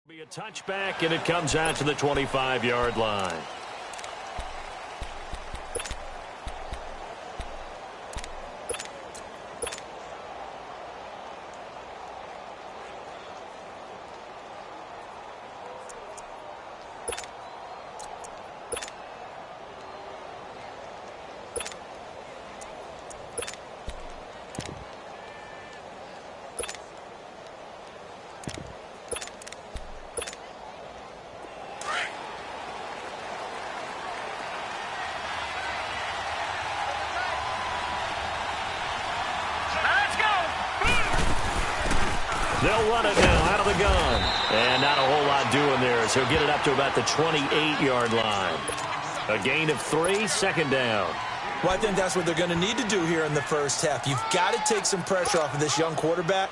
Be a touchback, and it comes out to the 25-yard line. They'll run it now out of the gun. And not a whole lot doing there as he'll get it up to about the 28-yard line. A gain of 3, second down. Well, I think that's what they're going to need to do here in the first half. You've got to take some pressure off of this young quarterback,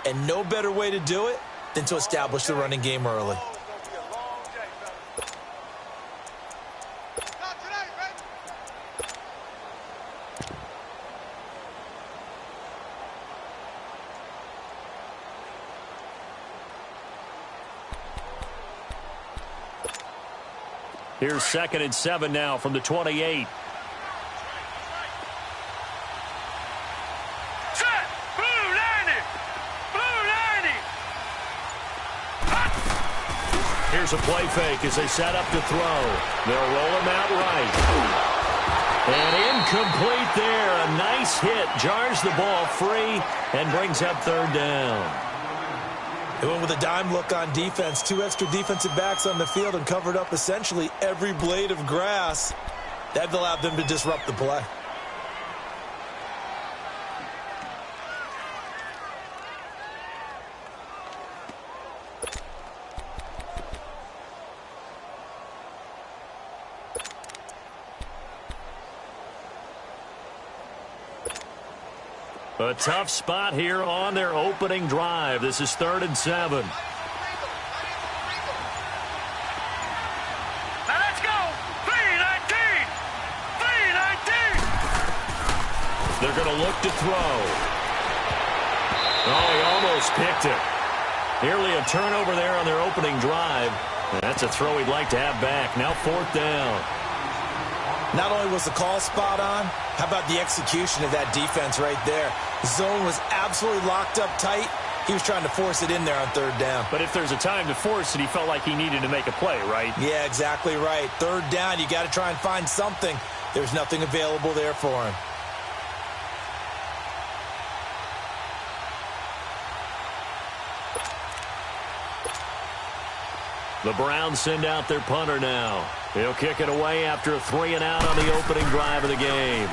and no better way to do it than to establish the running game early. Here's 2nd and 7 now from the 28. Here's a play fake as they set up to throw. They'll roll him out right. And incomplete there. A nice hit. Jars the ball free and brings up 3rd down. They went with a dime look on defense. 2 extra defensive backs on the field and covered up essentially every blade of grass. That allowed them to disrupt the play. A tough spot here on their opening drive. This is 3rd and 7. Now let's go. 3-19. 3-19. They're going to look to throw. Oh, he almost picked it. Nearly a turnover there on their opening drive. And that's a throw he'd like to have back. Now 4th down. Not only was the call spot on, how about the execution of that defense right there? The zone was absolutely locked up tight. He was trying to force it in there on 3rd down. But if there's a time to force it, he felt like he needed to make a play, right? Yeah, exactly right. 3rd down, you got to try and find something. There's nothing available there for him. The Browns send out their punter now. He'll kick it away after a 3-and-out on the opening drive of the game.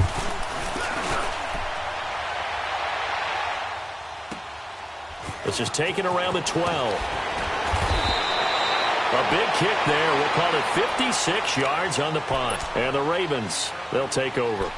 This is taken around the 12. A big kick there. We'll call it 56 yards on the punt. And the Ravens, they'll take over.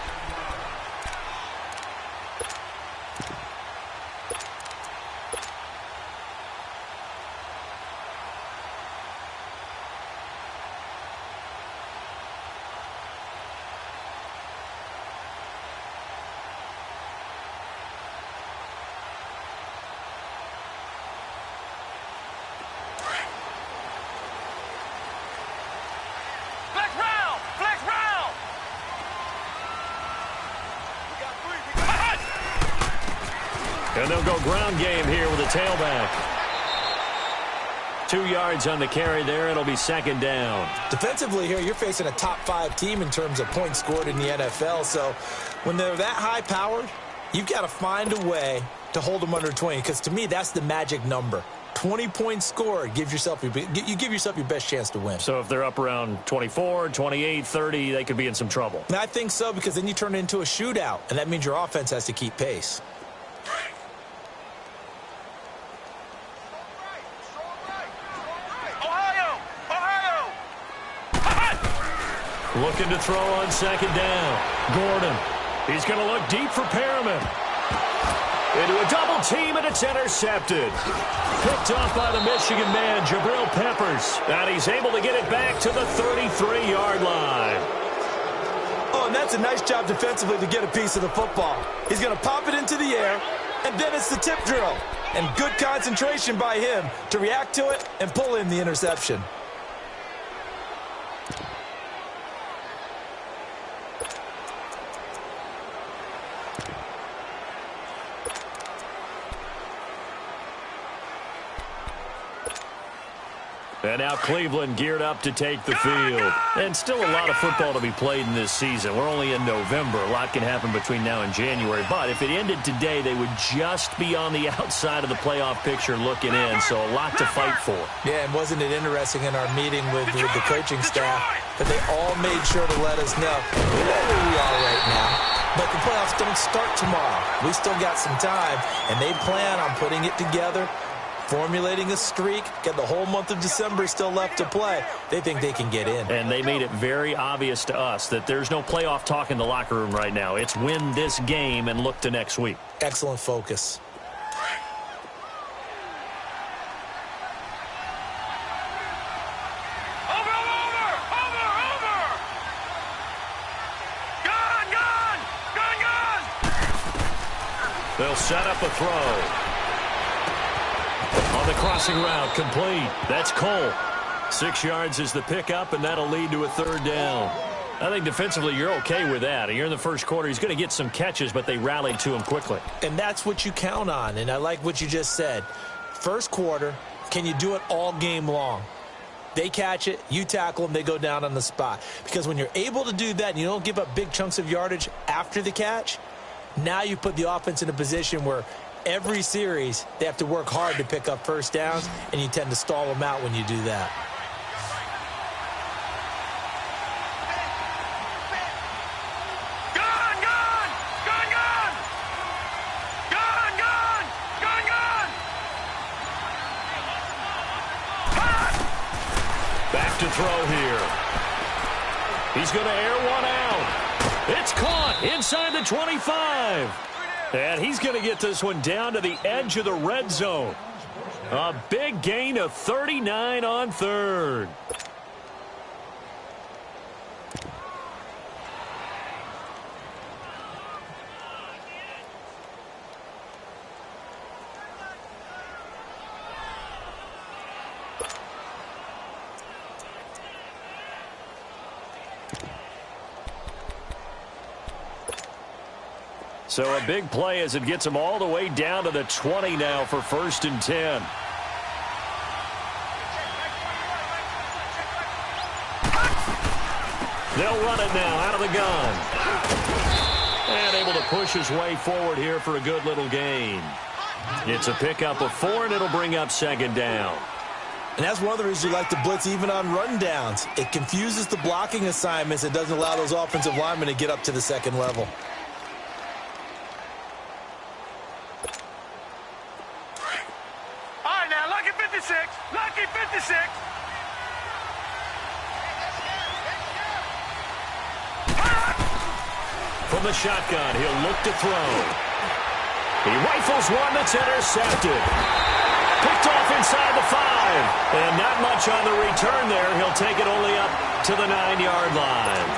And they'll go ground game here with a tailback. 2 yards on the carry there. It'll be 2nd down. Defensively here, you're facing a top 5 team in terms of points scored in the NFL. So when they're that high-powered, you've got to find a way to hold them under 20. Because to me, that's the magic number. 20 points scored, you give yourself your best chance to win. So if they're up around 24, 28, 30, they could be in some trouble. And I think so, because then you turn it into a shootout, and that means your offense has to keep pace. Looking to throw on 2nd down. Gordon. He's going to look deep for Perriman. Into a double team, and it's intercepted. Picked off by the Michigan man, Jabril Peppers. And he's able to get it back to the 33-yard line. Oh, and that's a nice job defensively to get a piece of the football. He's going to pop it into the air, and then it's the tip drill. And good concentration by him to react to it and pull in the interception. And now Cleveland geared up to take the field. And still a lot of football to be played in this season. We're only in November. A lot can happen between now and January. But if it ended today, they would just be on the outside of the playoff picture looking in. So a lot to fight for. Yeah, and wasn't it interesting in our meeting with the coaching staff that they all made sure to let us know we know where we are right now. But the playoffs don't start tomorrow. We still got some time, and they plan on putting it together, formulating a streak, got the whole month of December still left to play. They think they can get in. And they made it very obvious to us that there's no playoff talk in the locker room right now. It's win this game and look to next week. Excellent focus. They'll set up a throw. On the crossing route, complete. That's Cole. 6 yards is the pickup, and that'll lead to a third down. I think defensively you're okay with that. Here in the first quarter, he's going to get some catches, but they rallied to him quickly. And that's what you count on, and I like what you just said. First quarter, can you do it all game long? They catch it, you tackle them, they go down on the spot. Because when you're able to do that and you don't give up big chunks of yardage after the catch, now you put the offense in a position where every series they have to work hard to pick up first downs, and you tend to stall them out when you do that. Back to throw here. He's going to air one out. It's caught inside the 25. And he's going to get this one down to the edge of the red zone. A big gain of 39 on third. So a big play as it gets them all the way down to the 20 now for 1st and 10. They'll run it now out of the gun. And able to push his way forward here for a good little gain. It's a pickup of 4, and it'll bring up 2nd down. And that's one of the reasons you like to blitz even on rundowns. It confuses the blocking assignments. It doesn't allow those offensive linemen to get up to the second level. Lucky 56. From the shotgun, he'll look to throw. He rifles one that's intercepted. Picked off inside the 5. And not much on the return there. He'll take it only up to the 9-yard line.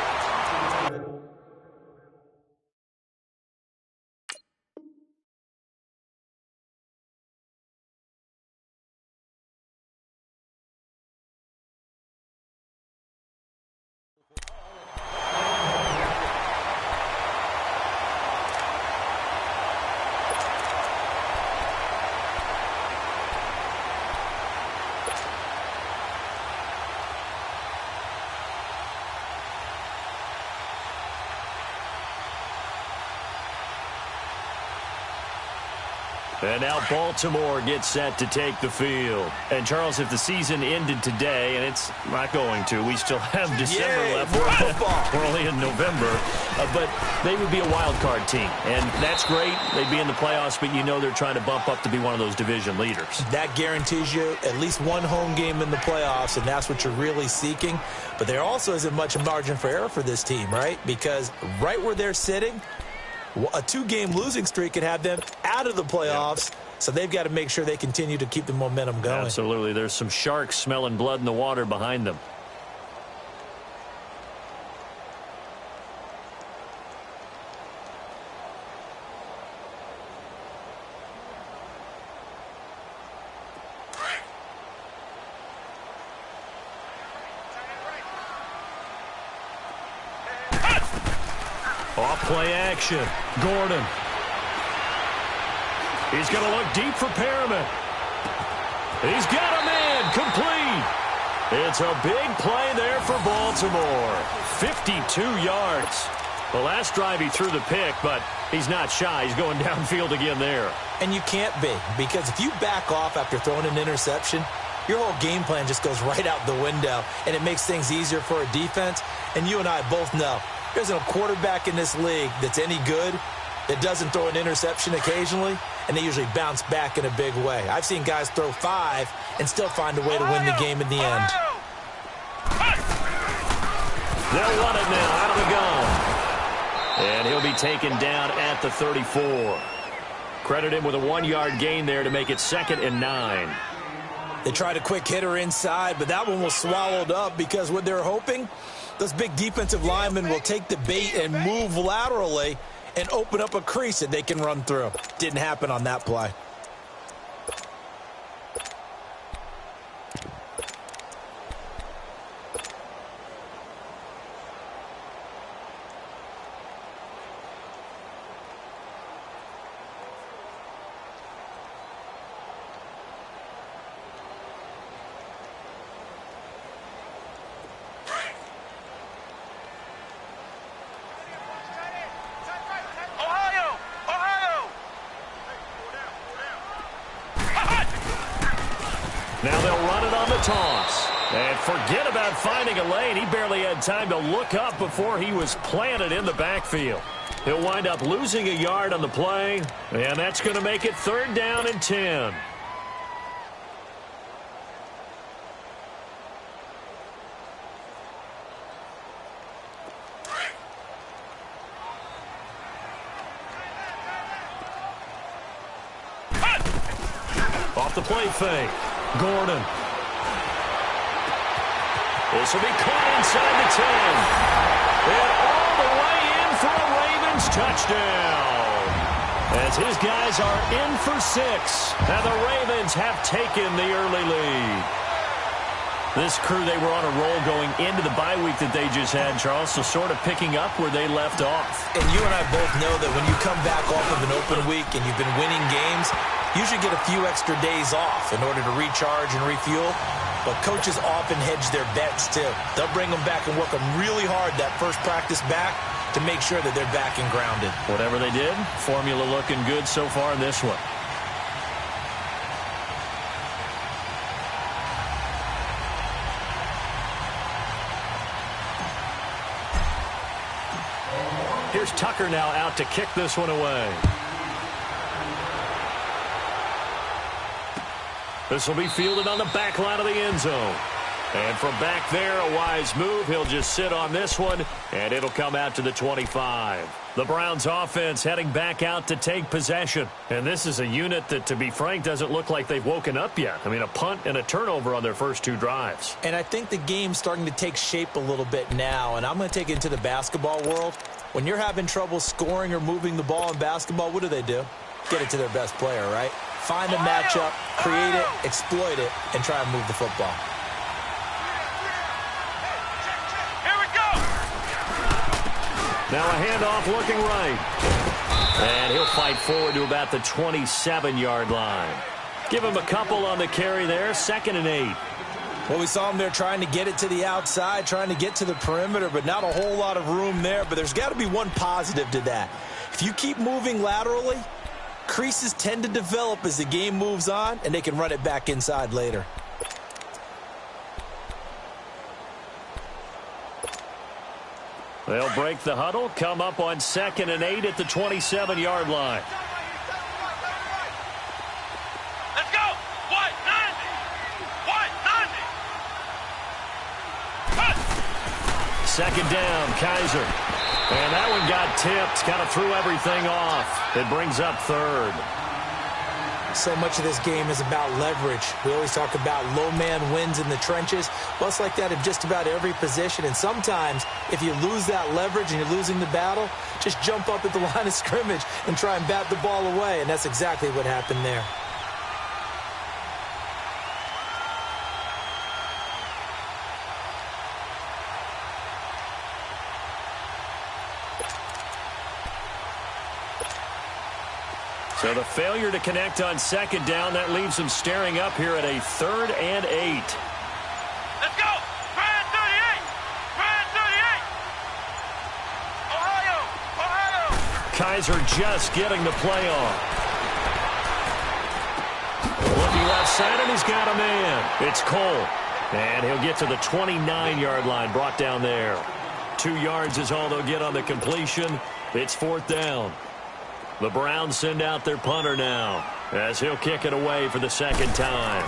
And now Baltimore gets set to take the field. And, Charles, if the season ended today, and it's not going to, we still have December left. We're only in November. But they would be a wild card team. And that's great. They'd be in the playoffs, but you know they're trying to bump up to be one of those division leaders. That guarantees you at least one home game in the playoffs, and that's what you're really seeking. But there also isn't much margin for error for this team, right? Because right where they're sitting, a 2-game losing streak could have them out of the playoffs, so they've got to make sure they continue to keep the momentum going. Absolutely. There's some sharks smelling blood in the water behind them. Off play action. Gordon. He's going to look deep for Perriman. He's got a man. Complete. It's a big play there for Baltimore. 52 yards. The last drive he threw the pick, but he's not shy. He's going downfield again there. And you can't be, because if you back off after throwing an interception, your whole game plan just goes right out the window, and it makes things easier for a defense. And you and I both know there's a quarterback in this league that's any good that doesn't throw an interception occasionally, and they usually bounce back in a big way. I've seen guys throw 5 and still find a way to win the game in the end. They'll run it now out of the gun. And he'll be taken down at the 34. Credit him with a 1-yard gain there to make it 2nd and 9. They tried a quick hitter inside, but that one was swallowed up because what they're hoping, those big defensive linemen will take the bait and move laterally and open up a crease that they can run through. Didn't happen on that play. Now they'll run it on the toss. And forget about finding a lane. He barely had time to look up before he was planted in the backfield. He'll wind up losing a yard on the play, and that's going to make it 3rd down and 10. Off the play fake. Gordon. This will be caught inside the 10. And all the way in for a Ravens touchdown. As his guys are in for 6. And the Ravens have taken the early lead. This crew, they were on a roll going into the bye week that they just had, Charles, so sort of picking up where they left off. And you and I both know that when you come back off of an open week and you've been winning games, you should get a few extra days off in order to recharge and refuel. But coaches often hedge their bets, too. They'll bring them back and work them really hard that first practice back to make sure that they're back and grounded. Whatever they did, formula looking good so far in this one. Here's Tucker now out to kick this one away. This will be fielded on the back line of the end zone. And from back there, a wise move. He'll just sit on this one, and it'll come out to the 25. The Browns offense heading back out to take possession. And this is a unit that, to be frank, doesn't look like they've woken up yet. I mean, a punt and a turnover on their first 2 drives. And I think the game's starting to take shape a little bit now, and I'm going to take it into the basketball world. When you're having trouble scoring or moving the ball in basketball, what do? Get it to their best player, right? Find a matchup, create it, exploit it, and try and move the football. Here we go. Now a handoff looking right. And he'll fight forward to about the 27-yard line. Give him a couple on the carry there, 2nd and 8. Well, we saw him there trying to get it to the outside, trying to get to the perimeter, but not a whole lot of room there. But there's got to be one positive to that. If you keep moving laterally, creases tend to develop as the game moves on, and they can run it back inside later. They'll break the huddle, come up on 2nd and 8 at the 27-yard line. Let's go. White 90. White 90. 2nd down, Kaiser. And that one got tipped, kind of threw everything off. It brings up 3rd. So much of this game is about leverage. We always talk about low man wins in the trenches. Well, it's like that in just about every position. And sometimes, if you lose that leverage and you're losing the battle, just jump up at the line of scrimmage and try and bat the ball away. And that's exactly what happened there. So the failure to connect on second down, that leaves them staring up here at a 3rd and 8. Let's go! Try and 38! Try and 38! Ohio! Ohio! Kaiser just getting the play off. Looking left side, and he's got a man. It's Cole. And he'll get to the 29-yard line, brought down there. 2 yards is all they'll get on the completion. It's 4th down. The Browns send out their punter now, as he'll kick it away for the 2nd time.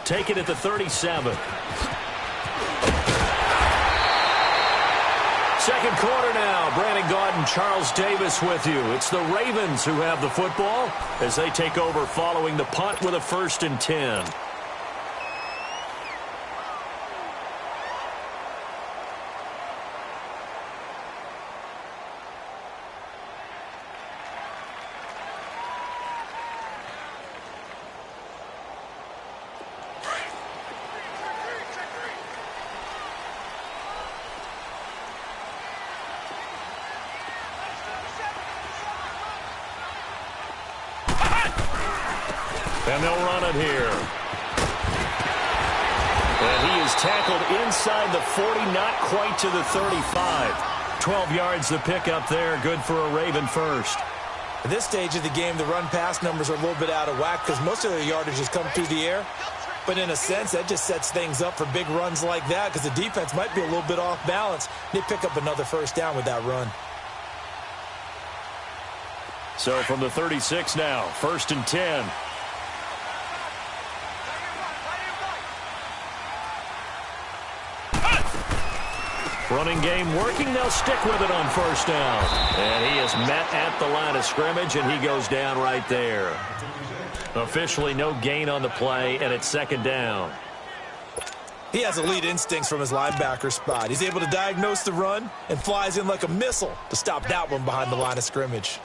Take it at the 37. Second quarter now. Brandon Gaudin, Charles Davis with you. It's the Ravens who have the football as they take over following the punt with a 1st and 10. And they'll run it here. And he is tackled inside the 40, not quite to the 35. 12 yards the pickup there. Good for a Raven first. At this stage of the game, the run-pass numbers are a little bit out of whack because most of their yardage has come through the air. But in a sense, that just sets things up for big runs like that because the defense might be a little bit off balance. They pick up another 1st down with that run. So from the 36 now, 1st and 10. Running game working. They'll stick with it on 1st down. And he is met at the line of scrimmage, and he goes down right there. Officially no gain on the play, and it's 2nd down. He has elite instincts from his linebacker spot. He's able to diagnose the run and flies in like a missile to stop that one behind the line of scrimmage.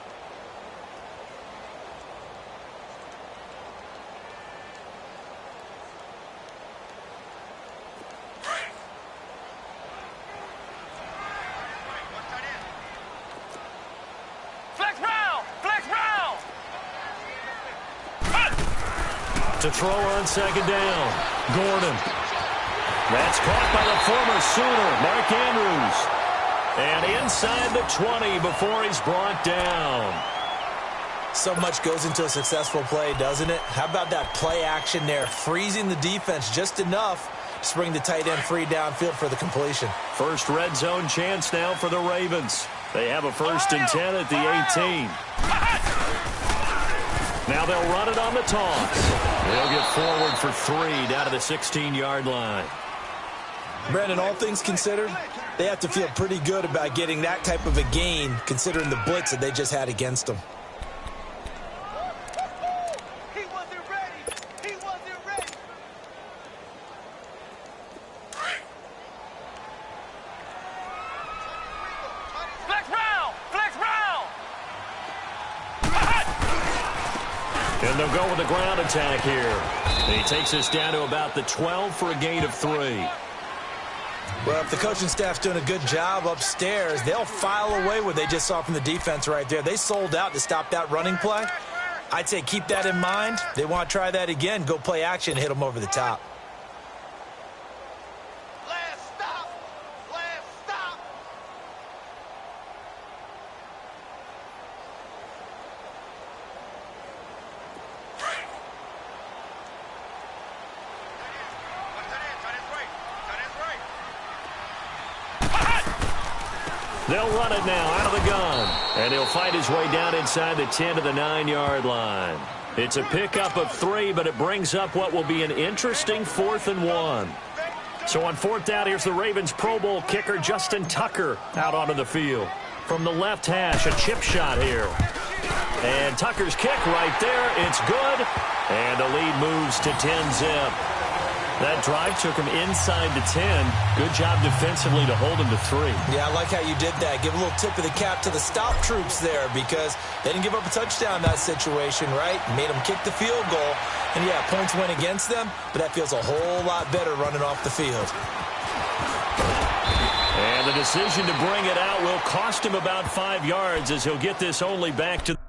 To throw on 2nd down. Gordon. That's caught by the former Sooner, Mark Andrews. And inside the 20 before he's brought down. So much goes into a successful play, doesn't it? How about that play action there, freezing the defense just enough to bring the tight end free downfield for the completion. First red zone chance now for the Ravens. They have a 1st and 10 at the 18. Now they'll run it on the toss. They'll get forward for 3 down to the 16-yard line. Brandon, all things considered, they have to feel pretty good about getting that type of a gain considering the blitz that they just had against them. He wasn't ready. He wasn't ready. Flex round. Flex round. And they'll go with the ground attack here. And he takes us down to about the 12 for a gain of 3. Well, if the coaching staff's doing a good job upstairs, they'll file away what they just saw from the defense right there. They sold out to stop that running play. I'd say keep that in mind. They want to try that again, go play action, hit them over the top. Last stop. Last stop. They'll run it now out of the gun. And he'll fight his way down inside the 10 to the 9-yard line. It's a pickup of 3, but it brings up what will be an interesting 4th and 1. So on 4th down, here's the Ravens Pro Bowl kicker Justin Tucker out onto the field. From the left hash, a chip shot here. And Tucker's kick right there. It's good. And the lead moves to 10-zip. That drive took him inside the 10. Good job defensively to hold him to 3. Yeah, I like how you did that. Give a little tip of the cap to the stop troops there because they didn't give up a touchdown in that situation, right? Made them kick the field goal. And, yeah, points went against them, but that feels a whole lot better running off the field. And And the decision to bring it out will cost him about 5 yards as he'll get this only back to the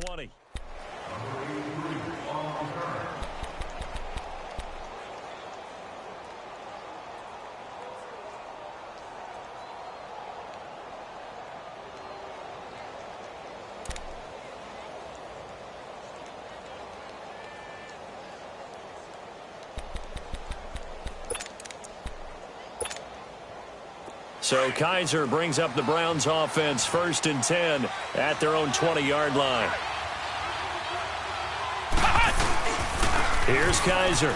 20. So Kaiser brings up the Browns offense 1st and 10 at their own 20-yard line. Here's Kaiser.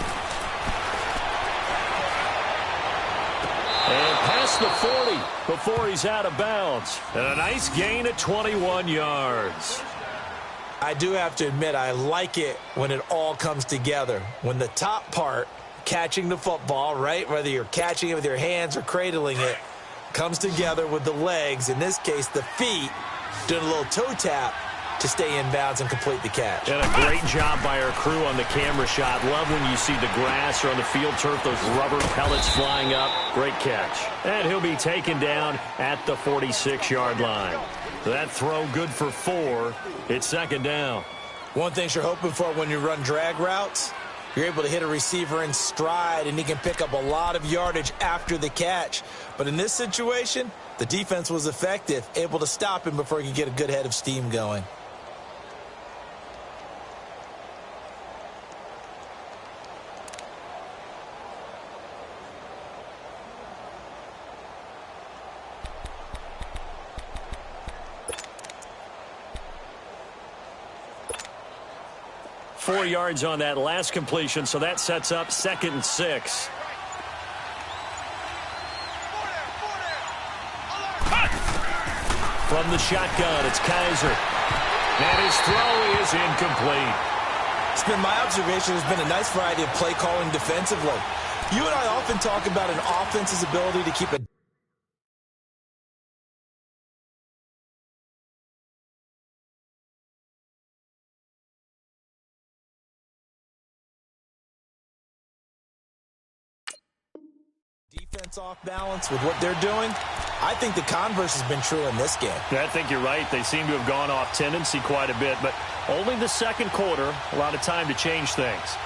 And past the 40 before he's out of bounds. And a nice gain at 21 yards. I do have to admit, I like it when it all comes together. When the top part, catching the football, right, whether you're catching it with your hands or cradling it, comes together with the legs, in this case the feet, doing a little toe tap to stay in bounds and complete the catch. And a great job by our crew on the camera shot. Love when you see the grass or on the field turf, those rubber pellets flying up. Great catch. And he'll be taken down at the 46-yard line. That throw good for 4. It's 2nd down. One thing you're hoping for when you run drag routes, you're able to hit a receiver in stride, and he can pick up a lot of yardage after the catch. But in this situation, the defense was effective, able to stop him before he could get a good head of steam going. Four yards on that last completion, so that sets up 2nd and 6. From the shotgun, it's Kaiser. And his throw is incomplete. It's been my observation, there's been a nice variety of play calling defensively. You and I often talk about an offense's ability to keep a defense off balance with what they're doing. I think the converse has been true in this game. I think you're right. They seem to have gone off tendency quite a bit, but only the 2nd quarter, a lot of time to change things.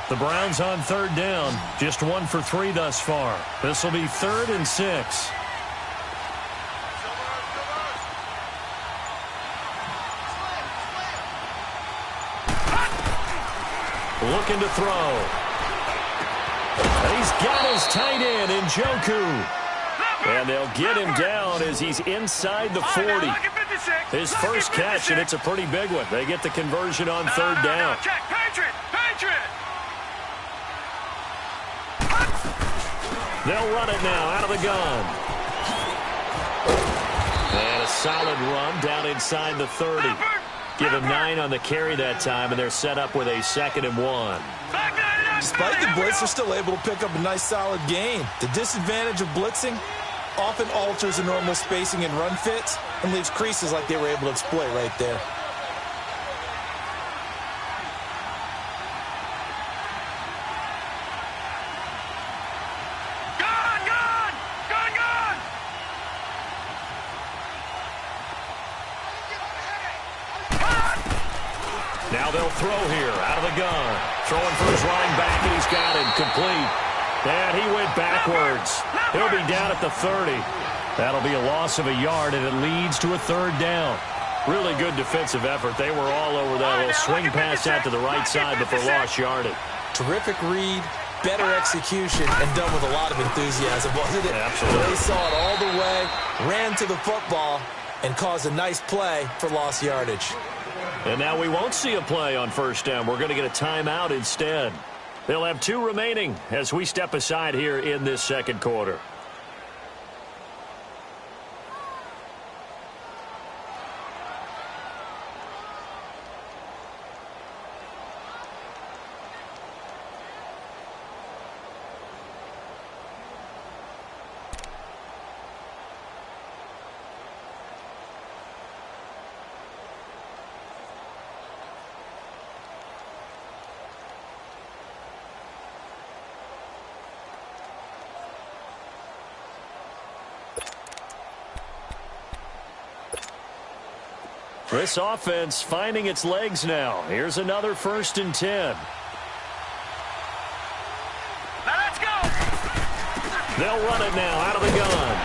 The Browns on 3rd down, just 1 for 3 thus far. This will be 3rd and 6. Looking to throw. And he's got his tight end in Njoku. And they'll get him down as he's inside the 40. His first catch, and it's a pretty big one. They get the conversion on 3rd down. They'll run it now out of the gun. And a solid run down inside the 30. Give him 9 on the carry that time, and they're set up with a 2nd and 1. Despite the blitz, they're still able to pick up a nice, solid gain. The disadvantage of blitzing often alters the normal spacing and run fits and leaves creases like they were able to exploit right there. Now they'll throw here out of the gun. Throwing for his running back, and he's got him complete. And he went backwards. He'll be down at the 30. That'll be a loss of a yard, and it leads to a 3rd down. Really good defensive effort. They were all over that little swing pass out to the right side, but for lost yardage. Terrific read, better execution, and done with a lot of enthusiasm, wasn't it? Absolutely. They saw it all the way, ran to the football, and caused a nice play for lost yardage. And now we won't see a play on 1st down. We're going to get a timeout instead. They'll have 2 remaining as we step aside here in this 2nd quarter. This offense finding its legs now. Here's another 1st and 10. Now let's go. They'll run it now out of the gun.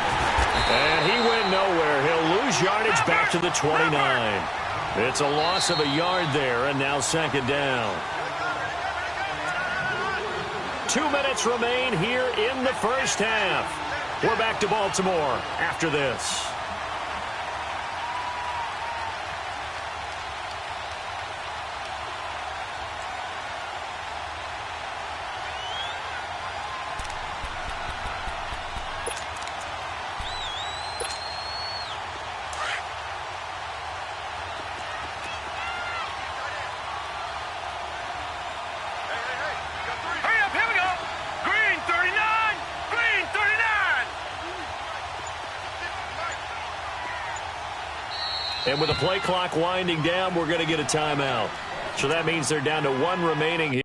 And he went nowhere. He'll lose yardage back to the 29. It's a loss of a yard there, and now 2nd down. 2 minutes remain here in the 1st half. We're back to Baltimore after this. And with the play clock winding down, we're going to get a timeout. So that means they're down to 1 remaining here.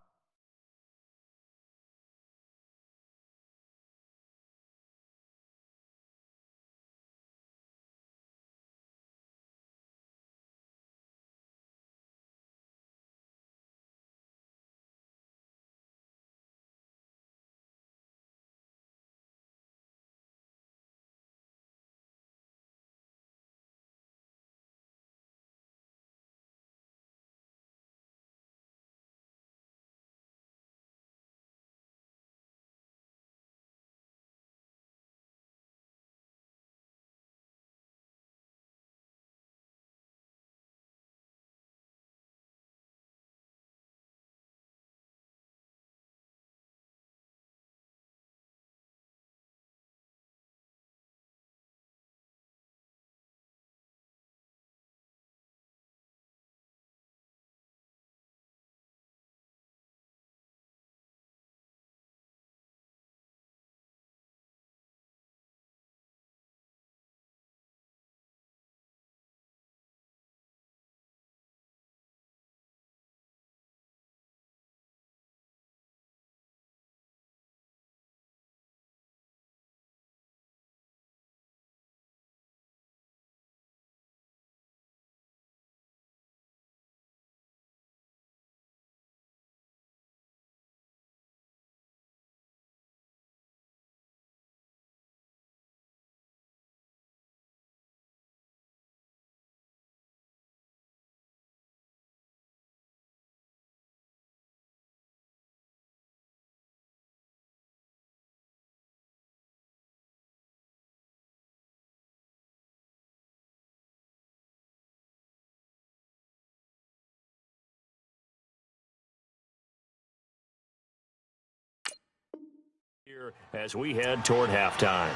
Here as we head toward halftime.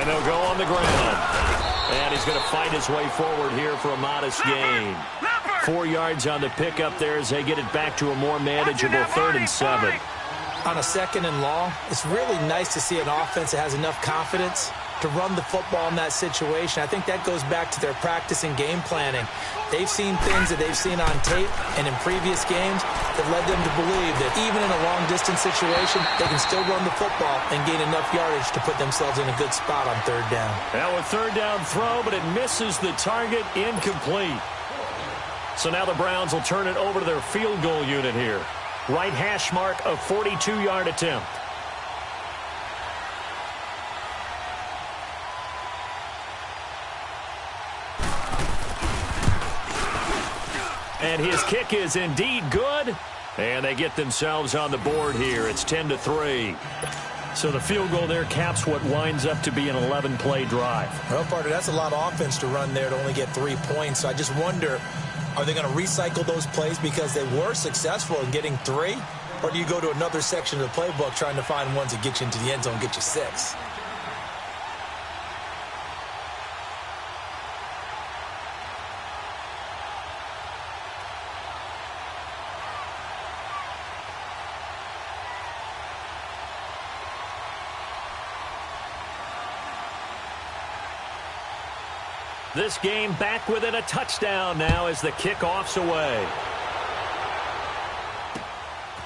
And they'll go on the ground. And he's going to fight his way forward here for a modest gain. 4 yards on the pickup there as they get it back to a more manageable 3rd and 7. On a 2nd and long, it's really nice to see an offense that has enough confidence to run the football in that situation. I think that goes back to their practice and game planning. They've seen things that they've seen on tape and in previous games that led them to believe that even in a long-distance situation, they can still run the football and gain enough yardage to put themselves in a good spot on 3rd down. Now a 3rd down throw, but it misses the target, incomplete. So now the Browns will turn it over to their field goal unit here. Right hash mark, a 42-yard attempt. And his kick is indeed good. And they get themselves on the board here. It's 10-3. So the field goal there caps what winds up to be an 11-play drive. Well, partner, that's a lot of offense to run there to only get 3 points. So I just wonder, are they going to recycle those plays because they were successful in getting 3? Or do you go to another section of the playbook trying to find ones that get you into the end zone and get you 6? This game back within a touchdown now as the kickoff's away.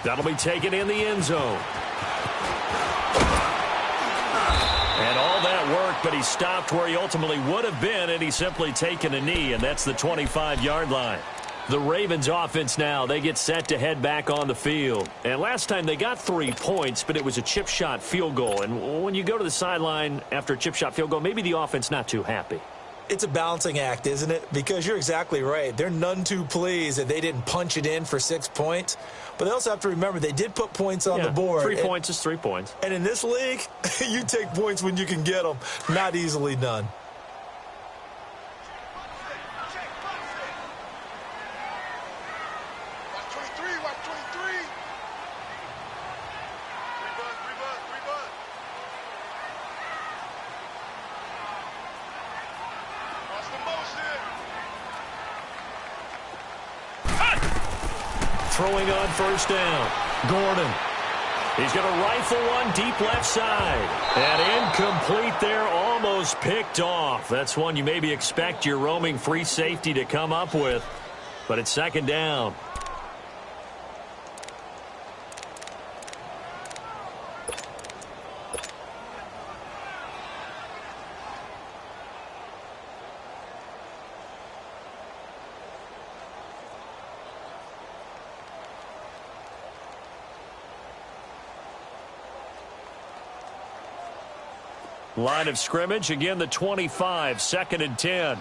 That'll be taken in the end zone. And all that work, but he stopped where he ultimately would have been, and he's simply taken a knee, and that's the 25-yard line. The Ravens offense now, they get set to head back on the field. And last time they got 3 points, but it was a chip shot field goal. And when you go to the sideline after a chip shot field goal, maybe the offense not too happy. It's a balancing act, isn't it? Because you're exactly right. They're none too pleased that they didn't punch it in for 6 points. But they also have to remember they did put points on the board. 3 points is 3 points. And in this league, you take points when you can get them. Not easily done. Throwing on 1st down. Gordon. He's going to rifle one deep left side. And incomplete there, almost picked off. That's one you maybe expect your roaming free safety to come up with. But it's 2nd down. Line of scrimmage, again the 25, 2nd and 10.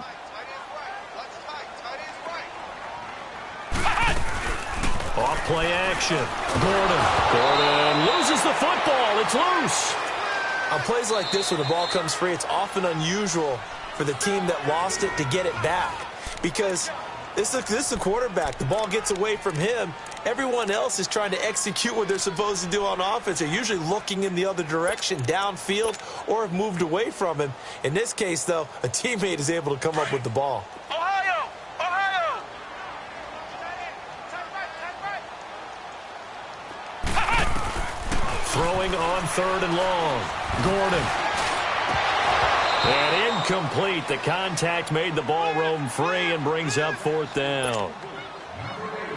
Off play action. Gordon loses the football. It's loose. On plays like this, when the ball comes free, it's often unusual for the team that lost it to get it back. Because this is the quarterback. The ball gets away from him. Everyone else is trying to execute what they're supposed to do on offense. They're usually looking in the other direction, downfield, or have moved away from him. In this case, though, a teammate is able to come up with the ball. Ohio! Ohio! Throwing on 3rd and long. Gordon. And incomplete. The contact made the ball roam free and brings up 4th down.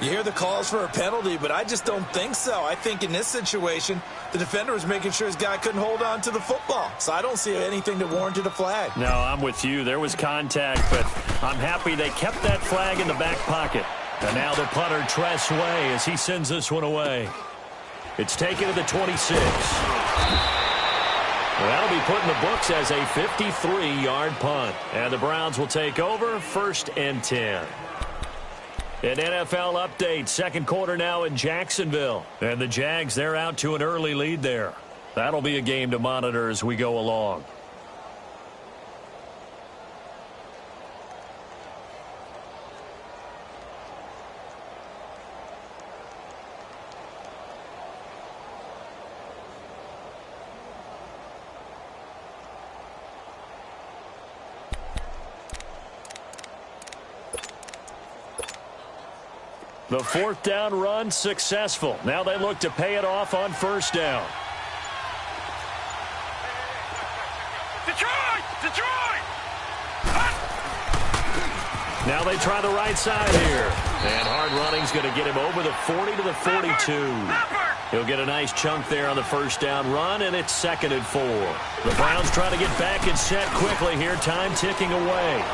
You hear the calls for a penalty, but I just don't think so. I think in this situation, the defender was making sure his guy couldn't hold on to the football. So I don't see anything that warranted a flag. No, I'm with you. There was contact, but I'm happy they kept that flag in the back pocket. And now the punter, Tress Way, as he sends this one away. It's taken to the 26. That'll be put in the books as a 53-yard punt. And the Browns will take over 1st and 10. An NFL update, 2nd quarter now in Jacksonville. And the Jags, they're out to an early lead there. That'll be a game to monitor as we go along. The fourth down run successful. Now they look to pay it off on first down. Detroit! Now they try the right side here. And hard running's going to get him over the 40 to the 42. He'll get a nice chunk there on the first down run, and it's 2nd and 4. The Browns try to get back and set quickly here. Time ticking away.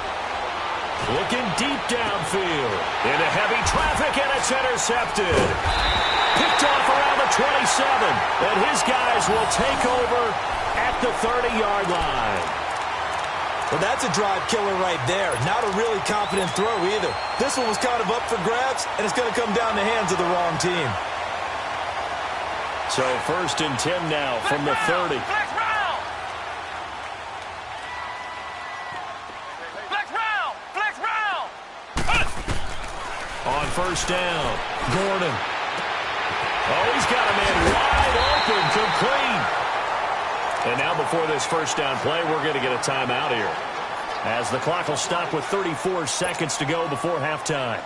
Looking deep downfield. Into heavy traffic, and it's intercepted. Picked off around the 27. And his guys will take over at the 30-yard line. Well, that's a drive killer right there. Not a really confident throw either. This one was kind of up for grabs, and it's going to come down the hands of the wrong team. So 1st and 10 now from the 30. On first down, Gordon. Oh, he's got a man wide open, complete. And now before this first down play, we're going to get a timeout here, as the clock will stop with 34 seconds to go before halftime.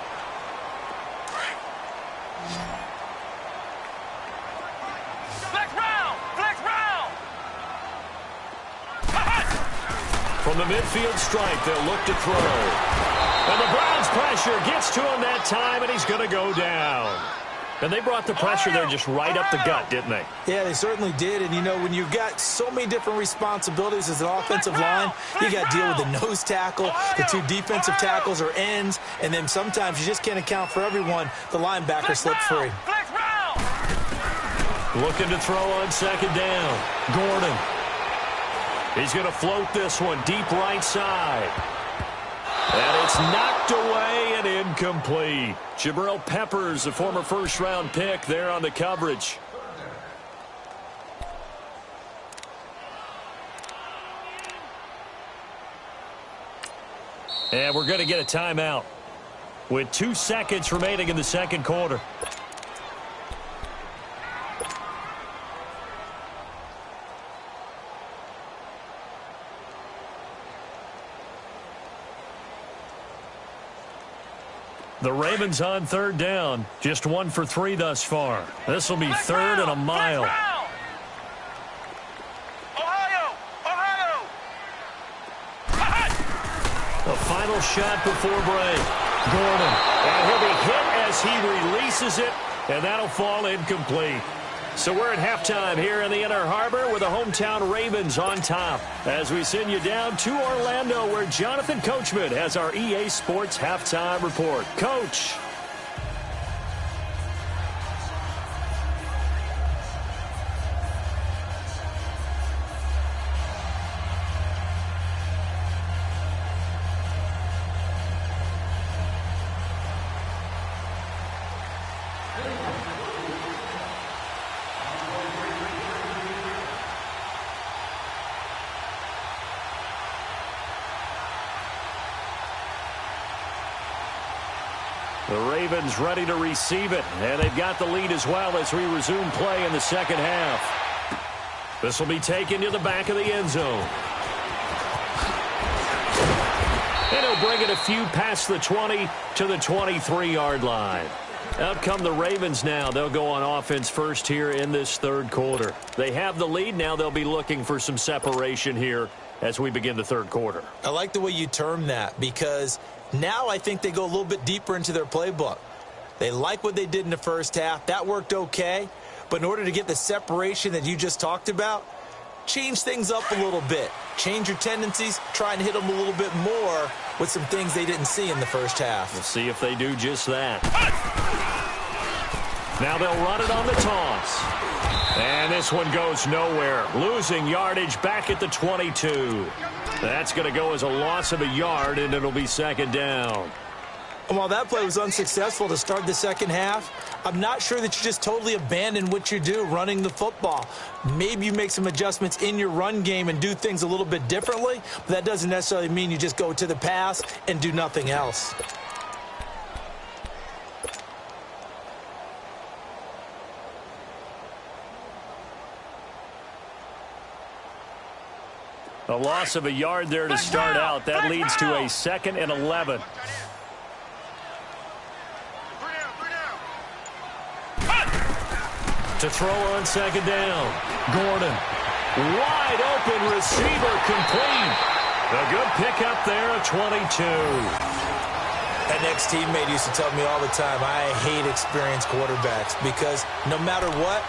From the midfield stripe, they'll look to throw. And the Browns' pressure gets to him that time, and he's going to go down. And they brought the pressure there just right up the gut, didn't they? Yeah, they certainly did. And, you know, when you've got so many different responsibilities as an offensive line, you got to deal with the nose tackle, the 2 defensive tackles or ends, and then sometimes you just can't account for everyone. The linebacker slipped free. Looking to throw on 2nd down. Gordon. He's going to float this one deep right side. And it's knocked away and incomplete. Jabril Peppers, a former first-round pick, there on the coverage. And we're going to get a timeout with 2 seconds remaining in the second quarter. The Ravens on 3rd down. Just 1 for 3 thus far. This will be 3rd and a mile. Ohio! The final shot before break. Gordon. And he'll be hit as he releases it, and that'll fall incomplete. So we're at halftime here in the Inner Harbor with the hometown Ravens on top, as we send you down to Orlando, where Jonathan Coachman has our EA Sports halftime report. Coach. The Ravens ready to receive it, and they've got the lead as well as we resume play in the second half. This will be taken to the back of the end zone. And he'll bring it a few past the 20 to the 23-yard line. Out come the Ravens now. They'll go on offense first here in this third quarter. They have the lead. Now they'll be looking for some separation here as we begin the third quarter. I like the way you term that, because now I think they go a little bit deeper into their playbook. They like what they did in the first half. That worked okay. But in order to get the separation that you just talked about, change things up a little bit. Change your tendencies. Try and hit them a little bit more with some things they didn't see in the first half. We'll see if they do just that. Now they'll run it on the toss. And this one goes nowhere. Losing yardage back at the 22. That's going to go as a loss of a yard, and it'll be second down. And while that play was unsuccessful to start the second half, I'm not sure that you just totally abandon what you do running the football. Maybe you make some adjustments in your run game and do things a little bit differently, but that doesn't necessarily mean you just go to the pass and do nothing else. A loss of a yard there to start out. That leads to a 2nd and 11. To throw on second down. Gordon. Wide open receiver complete. A good pickup there at 22. An ex-teammate used to tell me all the time, I hate experienced quarterbacks because no matter what,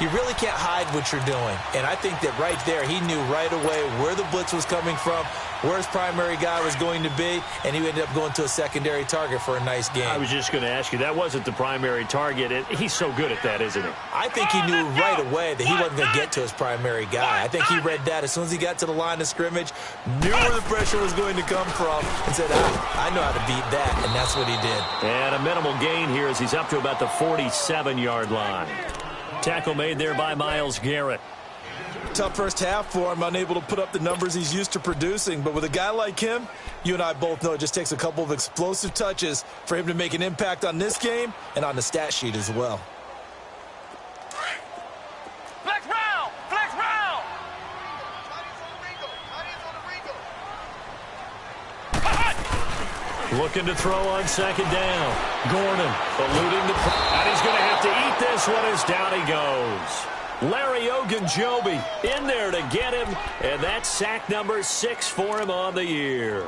you really can't hide what you're doing. And I think that right there, he knew right away where the blitz was coming from, where his primary guy was going to be, and he ended up going to a secondary target for a nice game. I was just going to ask you, that wasn't the primary target. He's so good at that, isn't he? I think he knew right away that he wasn't going to get to his primary guy. I think he read that as soon as he got to the line of scrimmage, knew where the pressure was going to come from, and said, I know how to beat that, and that's what he did. And a minimal gain here as he's up to about the 47-yard line. Tackle made there by Myles Garrett. Tough first half for him, unable to put up the numbers he's used to producing. But with a guy like him, you and I both know it just takes a couple of explosive touches for him to make an impact on this game and on the stat sheet as well. Flex round! Flex round! Looking to throw on second down. Gordon eluding the... And he's going to have to eat this one as down he goes. Larry Ogunjobi in there to get him. And that's sack number 6 for him on the year.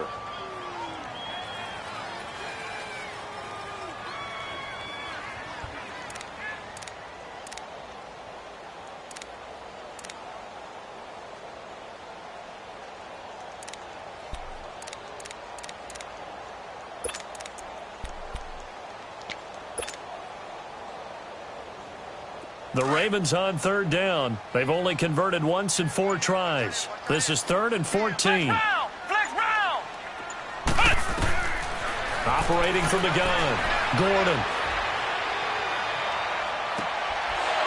The Ravens on third down. They've only converted once in 4 tries. This is 3rd and 14. Flex round! Operating from the gun. Gordon.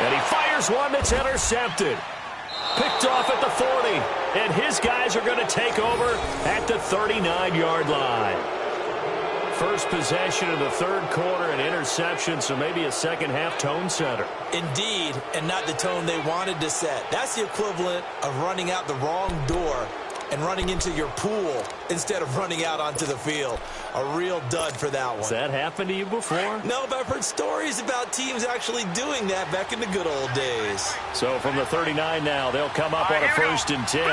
And he fires one that's intercepted. Picked off at the 40. And his guys are going to take over at the 39-yard line. First possession of the 3rd quarter, an interception, so maybe a second-half tone setter. Indeed, and not the tone they wanted to set. That's the equivalent of running out the wrong door and running into your pool instead of running out onto the field. A real dud for that one. Has that happened to you before? No, but I've heard stories about teams actually doing that back in the good old days. So from the 39 now, they'll come up on a 1st and 10. 319!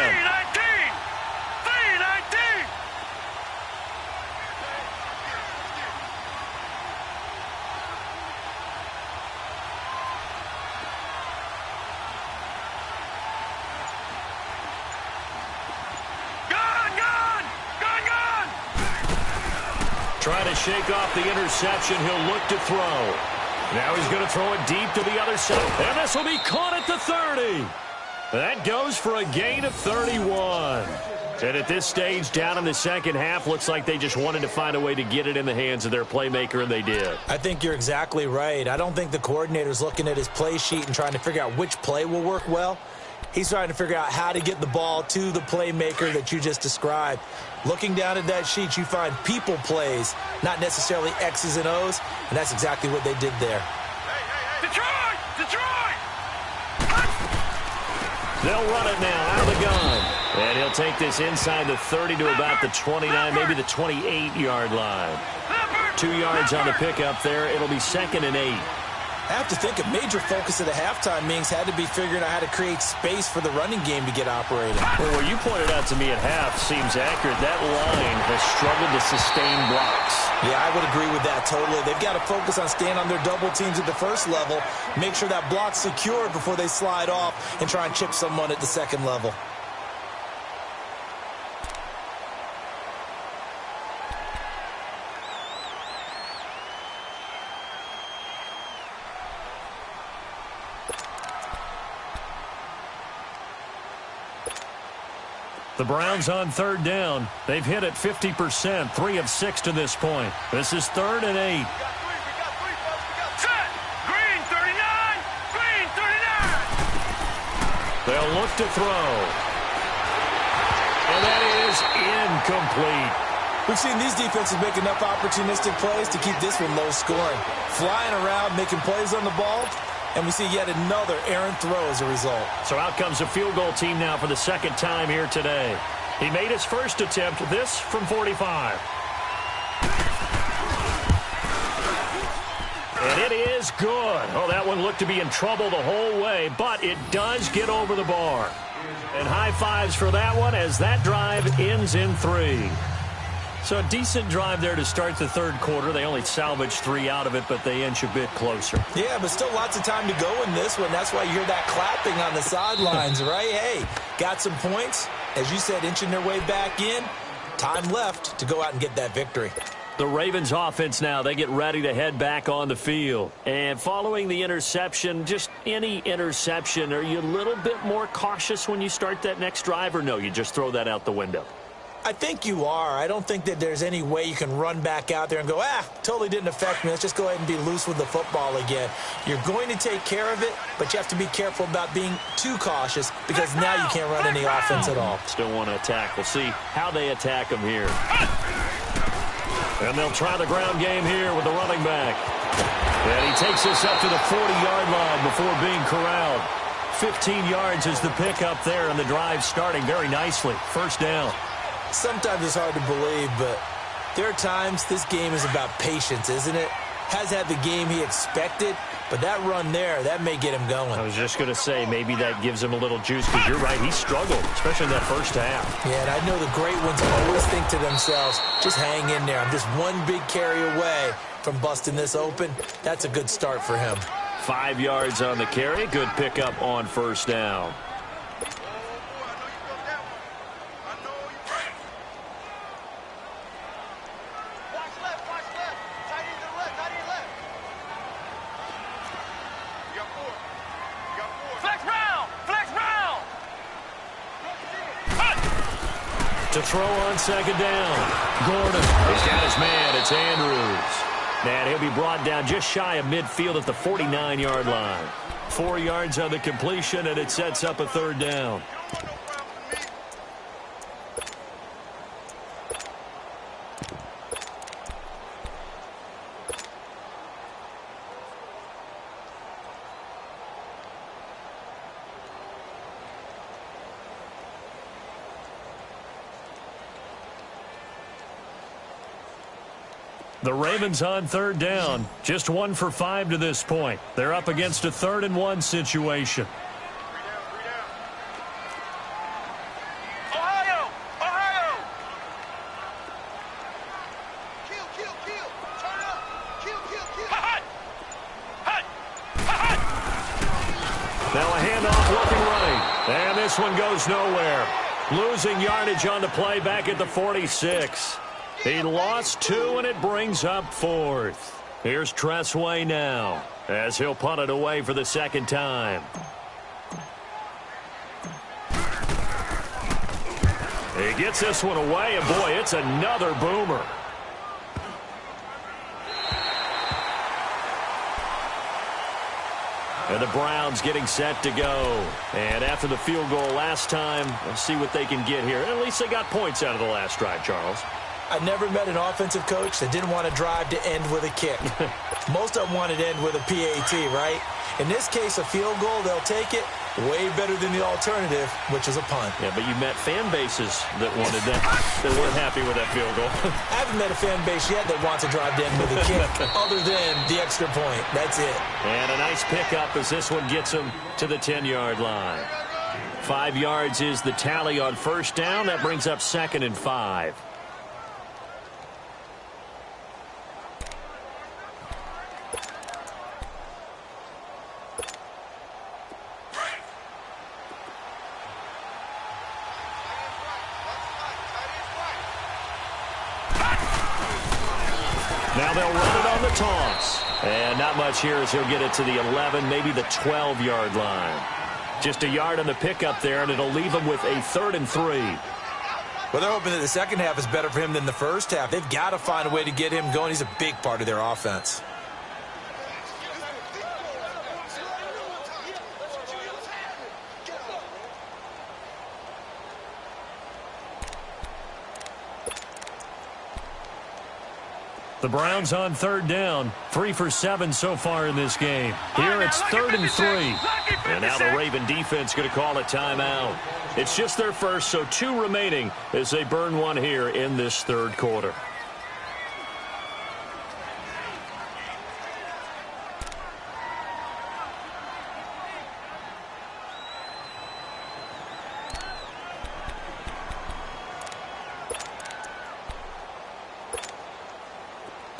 319! Trying to shake off the interception. He'll look to throw. Now he's going to throw it deep to the other side. And this will be caught at the 30. That goes for a gain of 31. And at this stage, down in the second half, looks like they just wanted to find a way to get it in the hands of their playmaker, and they did. I think you're exactly right. I don't think the coordinator's looking at his play sheet and trying to figure out which play will work well. He's trying to figure out how to get the ball to the playmaker that you just described. Looking down at that sheet, you find people plays, not necessarily X's and O's, and that's exactly what they did there. Detroit! Detroit! They'll run it now out of the gun. And he'll take this inside the 30 to about the 29, maybe the 28-yard line. 2 yards on the pickup there. It'll be 2nd and 8. I have to think a major focus of the halftime meetings had to be figuring out how to create space for the running game to get operating. Well, what you pointed out to me at half seems accurate. That line has struggled to sustain blocks. Yeah, I would agree with that totally. They've got to focus on staying on their double teams at the first level, make sure that block's secured before they slide off and try and chip someone at the second level. The Browns on third down. They've hit it 50%, 3 of 6 to this point. This is 3rd and 8. Set! Green 39! Green 39! They'll look to throw. And that is incomplete. We've seen these defenses make enough opportunistic plays to keep this one low scoring. Flying around, making plays on the ball, and we see yet another errant throw as a result. So out comes a field goal team now for the 2nd time here today. He made his first attempt, this from 45. And it is good. Oh, that one looked to be in trouble the whole way, but it does get over the bar. And high fives for that one as that drive ends in 3. So a decent drive there to start the third quarter. They only salvaged 3 out of it, but they inch a bit closer. Yeah, but still lots of time to go in this one. That's why you hear that clapping on the sidelines, right? Hey, got some points. As you said, inching their way back in. Time left to go out and get that victory. The Ravens offense now, they get ready to head back on the field. And following the interception, just any interception, are you a little bit more cautious when you start that next drive, or no, you just throw that out the window? I think you are. I don't think that there's any way you can run back out there and go, totally didn't affect me. Let's just go ahead and be loose with the football again. You're going to take care of it, but you have to be careful about being too cautious because now you can't run any offense at all. Still want to attack. We'll see how they attack them here. And they'll try the ground game here with the running back. And he takes this up to the 40-yard line before being corralled. 15 yards is the pickup there, and the drive starting very nicely. First down. Sometimes it's hard to believe, but there are times this game is about patience, isn't it? Has had the game he expected, but that run there, that may get him going. I was just going to say, maybe that gives him a little juice, because you're right, he struggled, especially in that first half. Yeah, and I know the great ones always think to themselves, just hang in there. I'm just one big carry away from busting this open. That's a good start for him. 5 yards on the carry, good pickup on first down. To throw on second down. Gordon. He's got his man. It's Andrews. And he'll be brought down just shy of midfield at the 49-yard line. 4 yards on the completion, and it sets up a third down. The Ravens on third down. Just 1 for 5 to this point. They're up against a 3rd and 1 situation. Ohio! Ohio! Kill, kill, kill. Turn up. Kill, kill, kill. Hut! Hut! Hut! Now a handoff looking right. And this one goes nowhere. Losing yardage on the play back at the 46. He lost 2, and it brings up 4th. Here's Tressway now, as he'll punt it away for the second time. He gets this one away, and boy, it's another boomer. And the Browns getting set to go. And after the field goal last time, let's see what they can get here. At least they got points out of the last drive, Charles. I never met an offensive coach that didn't want to drive to end with a kick. Most of them wanted to end with a PAT, right? In this case, a field goal, they'll take it. Way better than the alternative, which is a punt. Yeah, but you met fan bases that wanted that, that weren't happy with that field goal. I haven't met a fan base yet that wants to drive to end with a kick, other than the extra point. That's it. And a nice pickup as this one gets him to the 10-yard line. 5 yards is the tally on first down. That brings up 2nd and 5. Now they'll run it on the toss. And not much here as he'll get it to the 11, maybe the 12-yard line. Just a yard on the pickup there, and it'll leave him with a 3rd and 3. Well, they're hoping that the second half is better for him than the first half. They've got to find a way to get him going. He's a big part of their offense. The Browns on third down. 3 for 7 so far in this game. Here it's 3rd and 3. And now the Raven defense going to call a timeout. It's just their first, so 2 remaining as they burn one here in this third quarter.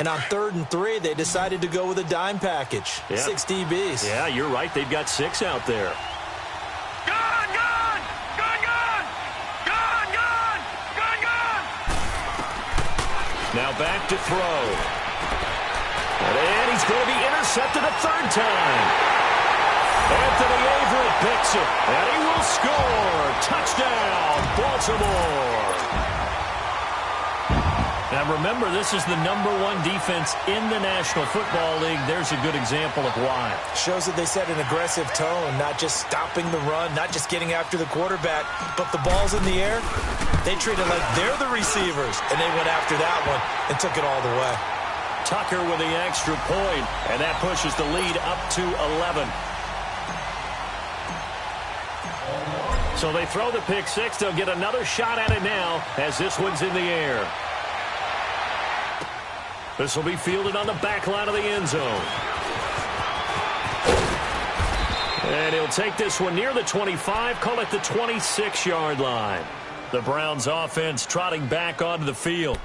And on 3rd and 3, they decided to go with a dime package. Yeah. 6 DBs. Yeah, you're right. They've got 6 out there. Gun, gun! Gun, gun! Gun, gun! Gun, gun! Now back to throw. And he's going to be intercepted a 3rd time. Anthony Averett picks it, and he will score. Touchdown, Baltimore. Now remember, this is the #1 defense in the National Football League. There's a good example of why. Shows that they set an aggressive tone, not just stopping the run, not just getting after the quarterback, but the ball's in the air. They treat it like they're the receivers, and they went after that one and took it all the way. Tucker with the extra point, and that pushes the lead up to 11. So they throw the pick 6. They'll get another shot at it now as this one's in the air. This will be fielded on the back line of the end zone. And he'll take this one near the 25, call it the 26-yard line. The Browns offense trotting back onto the field.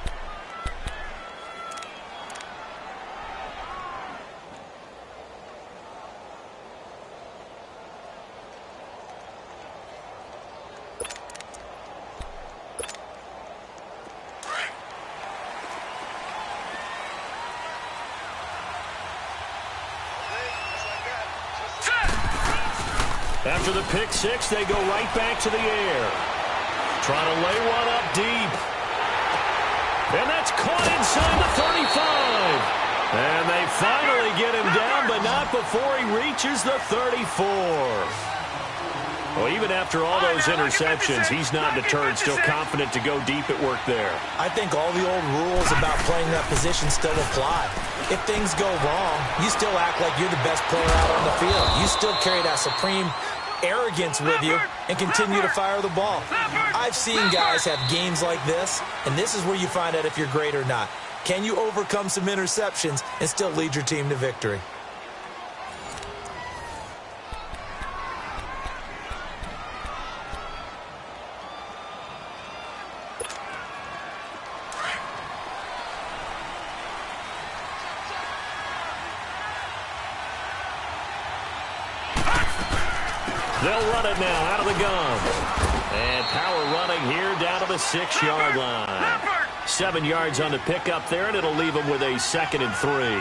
After the pick 6, they go right back to the air. Trying to lay one up deep. And that's caught inside the 35. And they finally get him down, but not before he reaches the 34. Well, even after all those interceptions, he's not deterred, still confident to go deep at work there. I think all the old rules about playing that position still apply. If things go wrong, you still act like you're the best player out on the field. You still carry that supreme arrogance with you and continue to fire the ball. I've seen guys have games like this, and this is where you find out if you're great or not. Can you overcome some interceptions and still lead your team to victory? They'll run it now out of the gun. And power running here down to the 6-yard line. 7 yards on the pickup there, and it'll leave them with a 2nd and 3.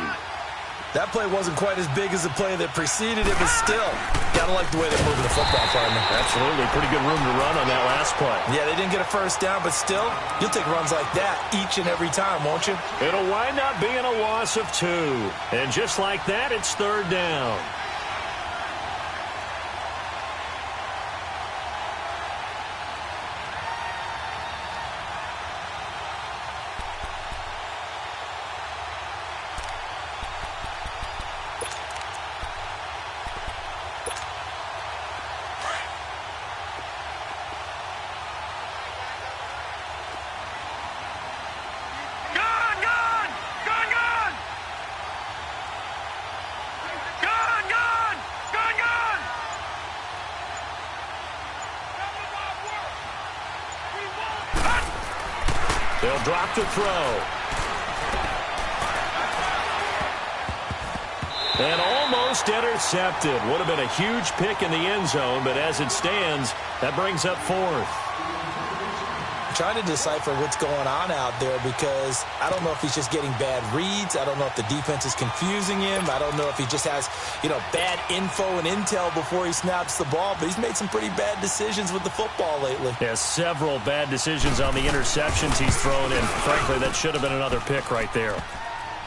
That play wasn't quite as big as the play that preceded it, but still, gotta like the way they're moving the football, partner. Absolutely. Pretty good room to run on that last play. Yeah, they didn't get a first down, but still, you'll take runs like that each and every time, won't you? It'll wind up being a loss of 2. And just like that, it's 3rd down. They'll drop to throw. And almost intercepted. Would have been a huge pick in the end zone, but as it stands, that brings up 4th. I'm trying to decipher what's going on out there because I don't know if he's just getting bad reads. I don't know if the defense is confusing him. I don't know if he just has, bad info and intel before he snaps the ball, but he's made some pretty bad decisions with the football lately. Yeah, several bad decisions on the interceptions he's thrown in. Frankly, that should have been another pick right there.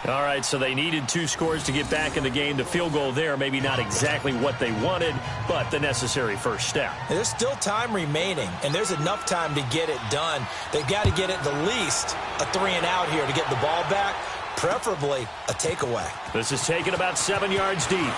All right, so they needed 2 scores to get back in the game. The field goal there, maybe not exactly what they wanted, but the necessary first step. There's still time remaining, and there's enough time to get it done. They've got to get it the least a 3-and-out here to get the ball back, preferably a takeaway. This is taken about 7 yards deep.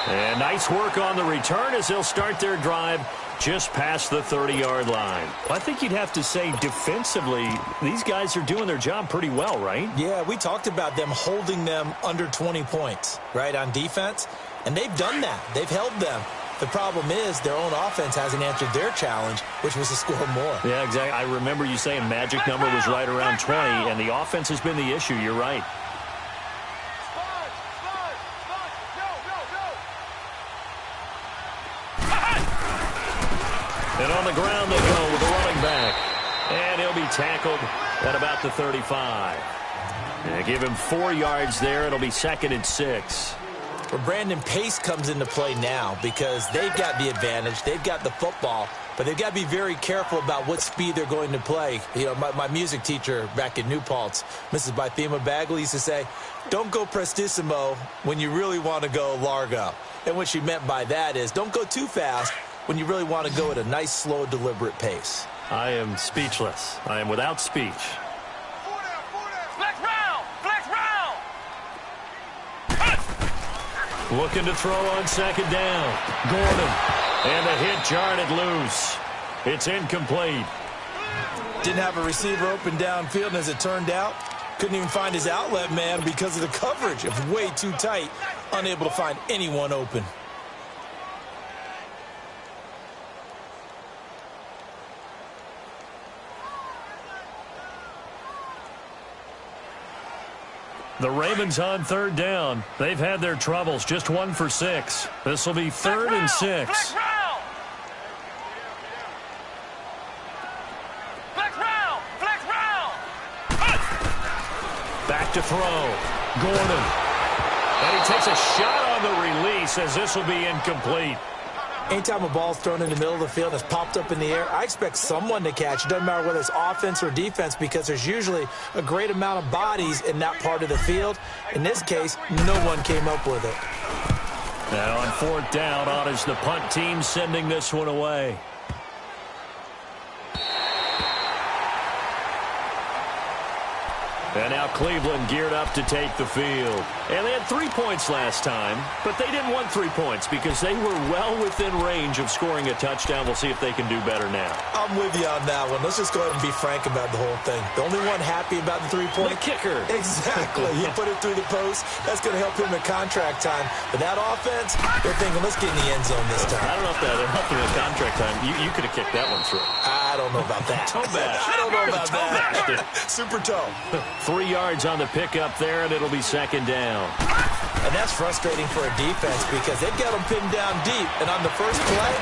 And nice work on the return as they'll start their drive just past the 30-yard line. I think you'd have to say defensively, these guys are doing their job pretty well, right? Yeah, we talked about them holding them under 20 points, right, on defense. And they've done that. They've held them The problem is their own offense hasn't answered their challenge, which was to score more. Yeah, exactly. I remember you saying magic number was right around 20, and the offense has been the issue. You're right. And on the ground they go with the running back. And he'll be tackled at about the 35. And give him 4 yards there. It'll be 2nd and 6. Well, Brandon, pace comes into play now because they've got the advantage. They've got the football, but they've got to be very careful about what speed they're going to play. You know, my music teacher back in New Paltz, Mrs. Bythema Bagley, used to say, don't go prestissimo when you really want to go largo. And what she meant by that is don't go too fast when you really want to go at a nice, slow, deliberate pace. I am speechless. I am without speech. Looking to throw on 2nd down. Gordon. And the hit jarred it loose. It's incomplete. Didn't have a receiver open downfield, and as it turned out, couldn't even find his outlet man because of the coverage. It was way too tight. Unable to find anyone open. The Ravens on 3rd down. They've had their troubles. Just 1 for 6. This will be 3rd and 6. Back to throw. Gordon. And he takes a shot on the release as this will be incomplete. Anytime a ball's thrown in the middle of the field and it's popped up in the air, I expect someone to catch. It doesn't matter whether it's offense or defense because there's usually a great amount of bodies in that part of the field. In this case, no one came up with it. Now on 4th down, on is the punt team sending this one away. And now Cleveland geared up to take the field. And they had 3 points last time, but they didn't want 3 points because they were well within range of scoring a touchdown. We'll see if they can do better now. I'm with you on that one. Let's just go ahead and be frank about the whole thing. The only one happy about the 3-point. The kicker. Exactly. He put it through the post. That's going to help him in contract time. But that offense, they're thinking, let's get in the end zone this time. I don't know if that helped him in contract time. You could have kicked that one through. I don't know about that. Toe bash. I don't know about that. Super toe. 3 yards on the pickup there, and it'll be 2nd down. And that's frustrating for a defense because they've got them pinned down deep. And on the first play,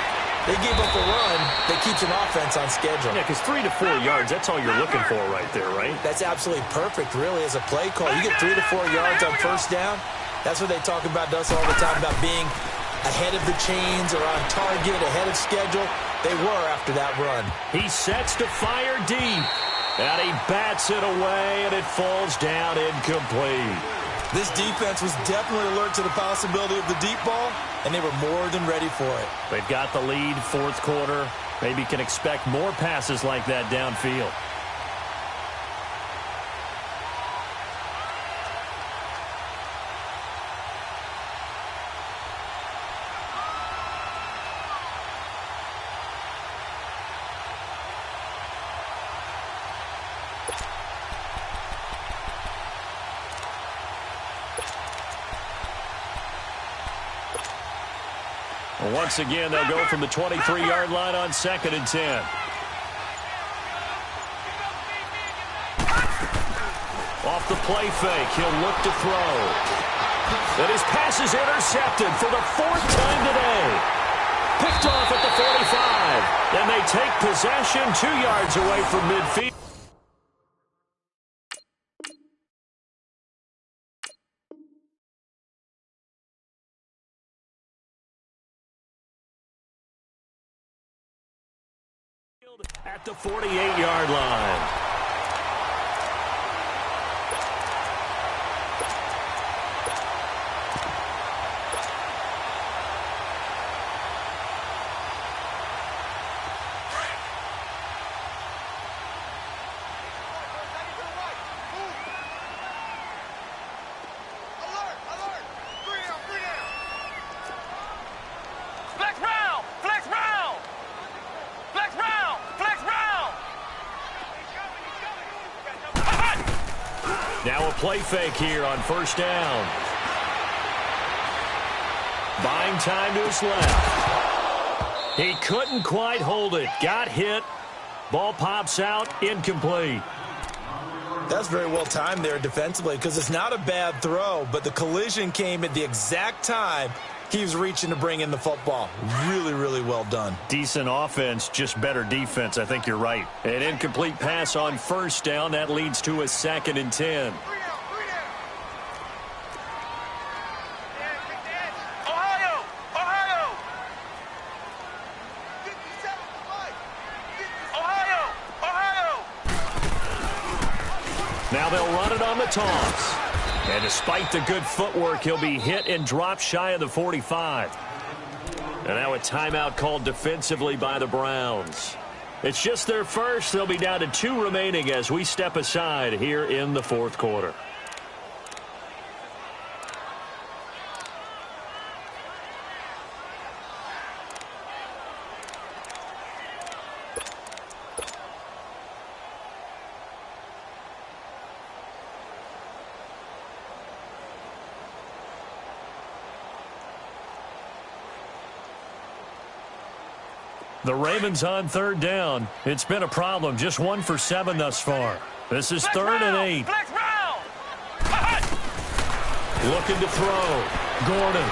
they gave up a run that keeps an offense on schedule. Yeah, because 3 to 4 yards, that's all you're looking for right there, right? That's absolutely perfect, really, as a play call. You get 3 to 4 yards on first down. That's what they talk about us all the time, about being ahead of the chains or on target, ahead of schedule. They were after that run. He sets to fire deep. And he bats it away, and it falls down incomplete. This defense was definitely alert to the possibility of the deep ball, and they were more than ready for it. They've got the lead, 4th quarter. Maybe can expect more passes like that downfield. Once again, they'll go from the 23-yard line on 2nd and 10. Off the play fake, he'll look to throw. And his pass is intercepted for the 4th time today. Picked off at the 45. And they take possession 2 yards away from midfield. At the 48-yard line. Now a play fake here on first down. Buying time to his left. He couldn't quite hold it. Got hit. Ball pops out. Incomplete. That's very well timed there defensively because it's not a bad throw, but the collision came at the exact time he was reaching to bring in the football. Really, really well done. Decent offense, just better defense. I think you're right. An incomplete pass on first down. That leads to a 2nd and 10. Ohio! Ohio! Ohio! Ohio! Now they'll run it on the toss. And despite the good footwork, he'll be hit and dropped shy of the 45. And now a timeout called defensively by the Browns. It's just their first. They'll be down to 2 remaining as we step aside here in the 4th quarter. The Ravens on 3rd down. It's been a problem. Just 1 for 7 thus far. This is 3rd and 8. Looking to throw. Gordon.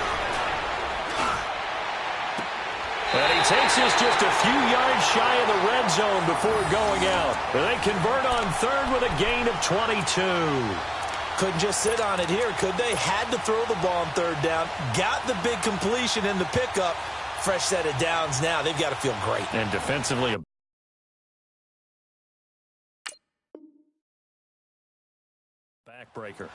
And he takes this just a few yards shy of the red zone before going out. And they convert on 3rd with a gain of 22. Couldn't just sit on it here, could they? Had to throw the ball on 3rd down. Got the big completion in the pickup. Fresh set of downs now. They've got to feel great. And defensively, a backbreaker.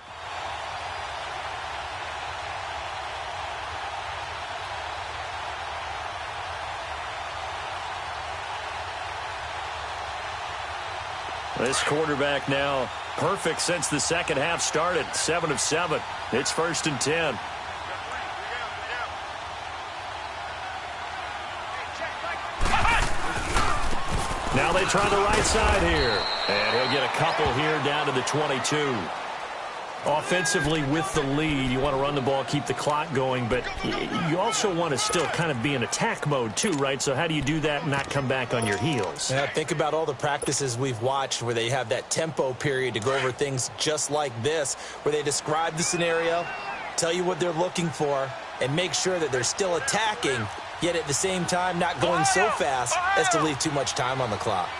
This quarterback now perfect since the second half started. 7 of 7. It's 1st and 10. Now they try the right side here. And he'll get a couple here down to the 22. Offensively with the lead, you want to run the ball, keep the clock going, but you also want to still kind of be in attack mode too, right? So how do you do that and not come back on your heels? Yeah, think about all the practices we've watched where they have that tempo period to go over things just like this, where they describe the scenario, tell you what they're looking for, and make sure that they're still attacking, yet at the same time not going so fast as to leave too much time on the clock.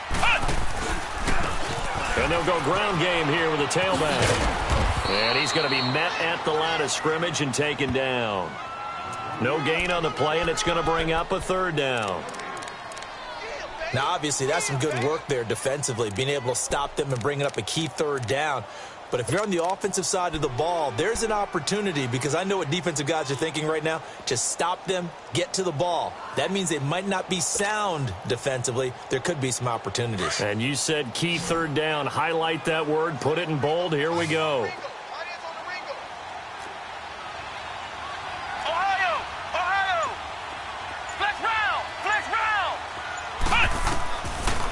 And they'll go ground game here with a tailback. And he's going to be met at the line of scrimmage and taken down. No gain on the play, and it's going to bring up a 3rd down. Now, obviously, that's some good work there defensively, being able to stop them and bringing up a key 3rd down. But if you're on the offensive side of the ball, there's an opportunity, because I know what defensive guys are thinking right now. Just stop them, get to the ball. That means they might not be sound defensively. There could be some opportunities. And you said key 3rd down. Highlight that word, put it in bold. Here we go.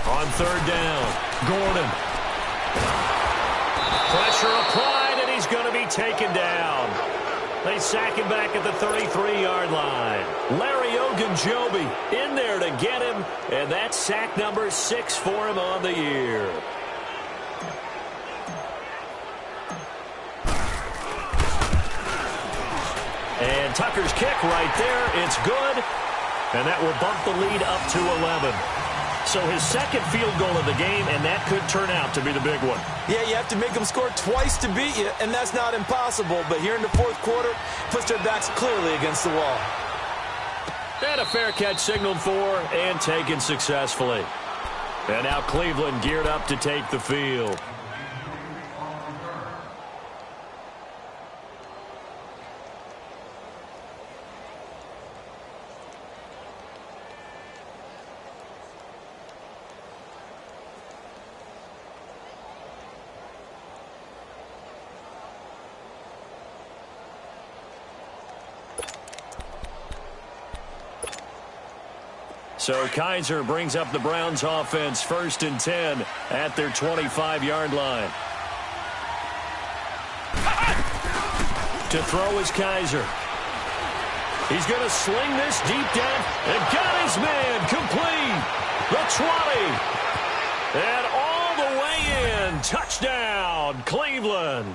On 3rd down, Gordon. Pressure applied, and he's going to be taken down. They sack him back at the 33-yard line. Larry Ogunjobi in there to get him, and that's sack number 6 for him on the year. And Tucker's kick right there. It's good, and that will bump the lead up to 11. So his 2nd field goal of the game, and that could turn out to be the big one. Yeah, you have to make them score twice to beat you, and that's not impossible. But here in the 4th quarter, puts their backs clearly against the wall. And a fair catch signaled for and taken successfully. And now Cleveland geared up to take the field. So Kaiser brings up the Browns offense 1st and 10 at their 25-yard line. To throw is Kaiser. He's going to sling this deep down and got his man complete. The 20. And all the way in. Touchdown, Cleveland.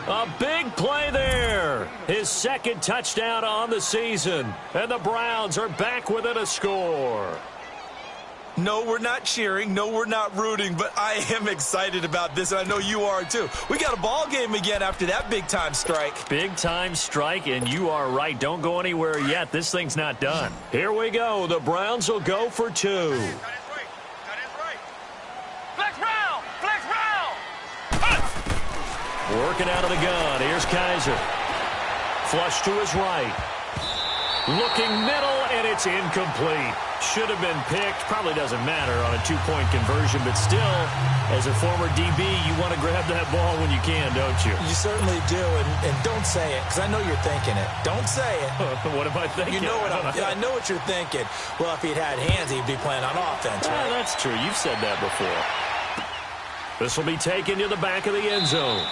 A big play there. His second touchdown on the season. And the Browns are back within a score. No, we're not cheering. No, we're not rooting. But I am excited about this, and I know you are too. We got a ball game again after that big-time strike. Big-time strike, and you are right. Don't go anywhere yet. This thing's not done. Here we go. The Browns will go for 2. That is right. Flex round! Flex round! Working out of the gun. Here's Kaiser. Flush to his right. Looking middle, and it's incomplete. Should have been picked. Probably doesn't matter on a 2-point conversion, but still, as a former DB, you want to grab that ball when you can, don't you? You certainly do, and don't say it, because I know you're thinking it. Don't say it. What am I thinking? You know what I know what you're thinking. Well, if he'd had hands, he'd be playing on offense, right? That's true. You've said that before. This will be taken to the back of the end zone.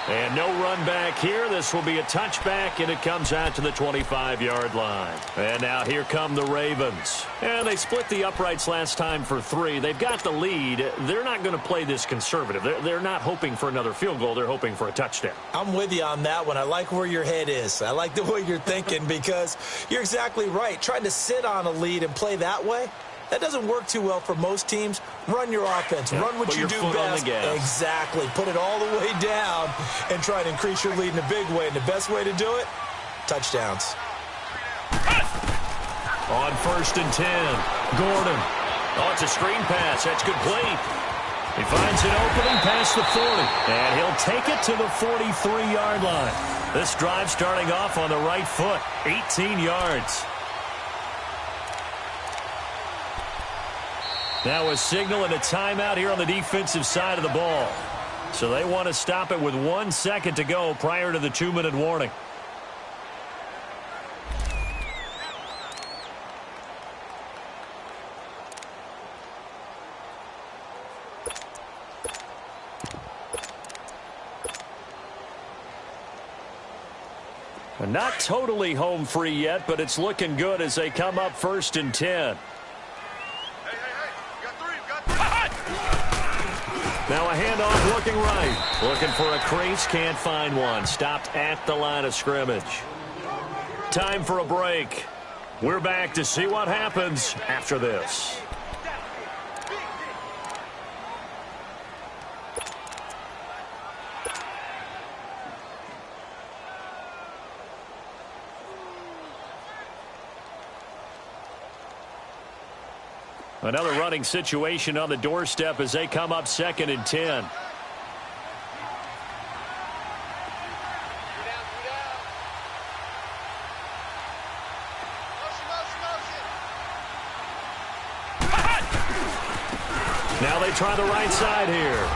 And no run back here. This will be a touchback, and it comes out to the 25-yard line. And now here come the Ravens. And they split the uprights last time for 3. They've got the lead. They're not going to play this conservative. They're not hoping for another field goal. They're hoping for a touchdown. I'm with you on that one. I like where your head is. I like the way you're thinking because you're exactly right. Trying to sit on a lead and play that way, that doesn't work too well for most teams. Run your offense. Yeah, run what you do best. Exactly. Put it all the way down and try to increase your lead in a big way. And the best way to do it, touchdowns. On 1st and 10, Gordon. Oh, it's a screen pass. That's complete. He finds an opening past the 40. And he'll take it to the 43-yard line. This drive starting off on the right foot. 18 yards. Now a signal and a timeout here on the defensive side of the ball. So they want to stop it with 1 second to go prior to the 2-minute warning. Not totally home free yet, but it's looking good as they come up 1st and 10. Now a handoff looking right. Looking for a crease, can't find one. Stopped at the line of scrimmage. Time for a break. We're back to see what happens after this. Another running situation on the doorstep as they come up 2nd and 10. Now they try the right side here.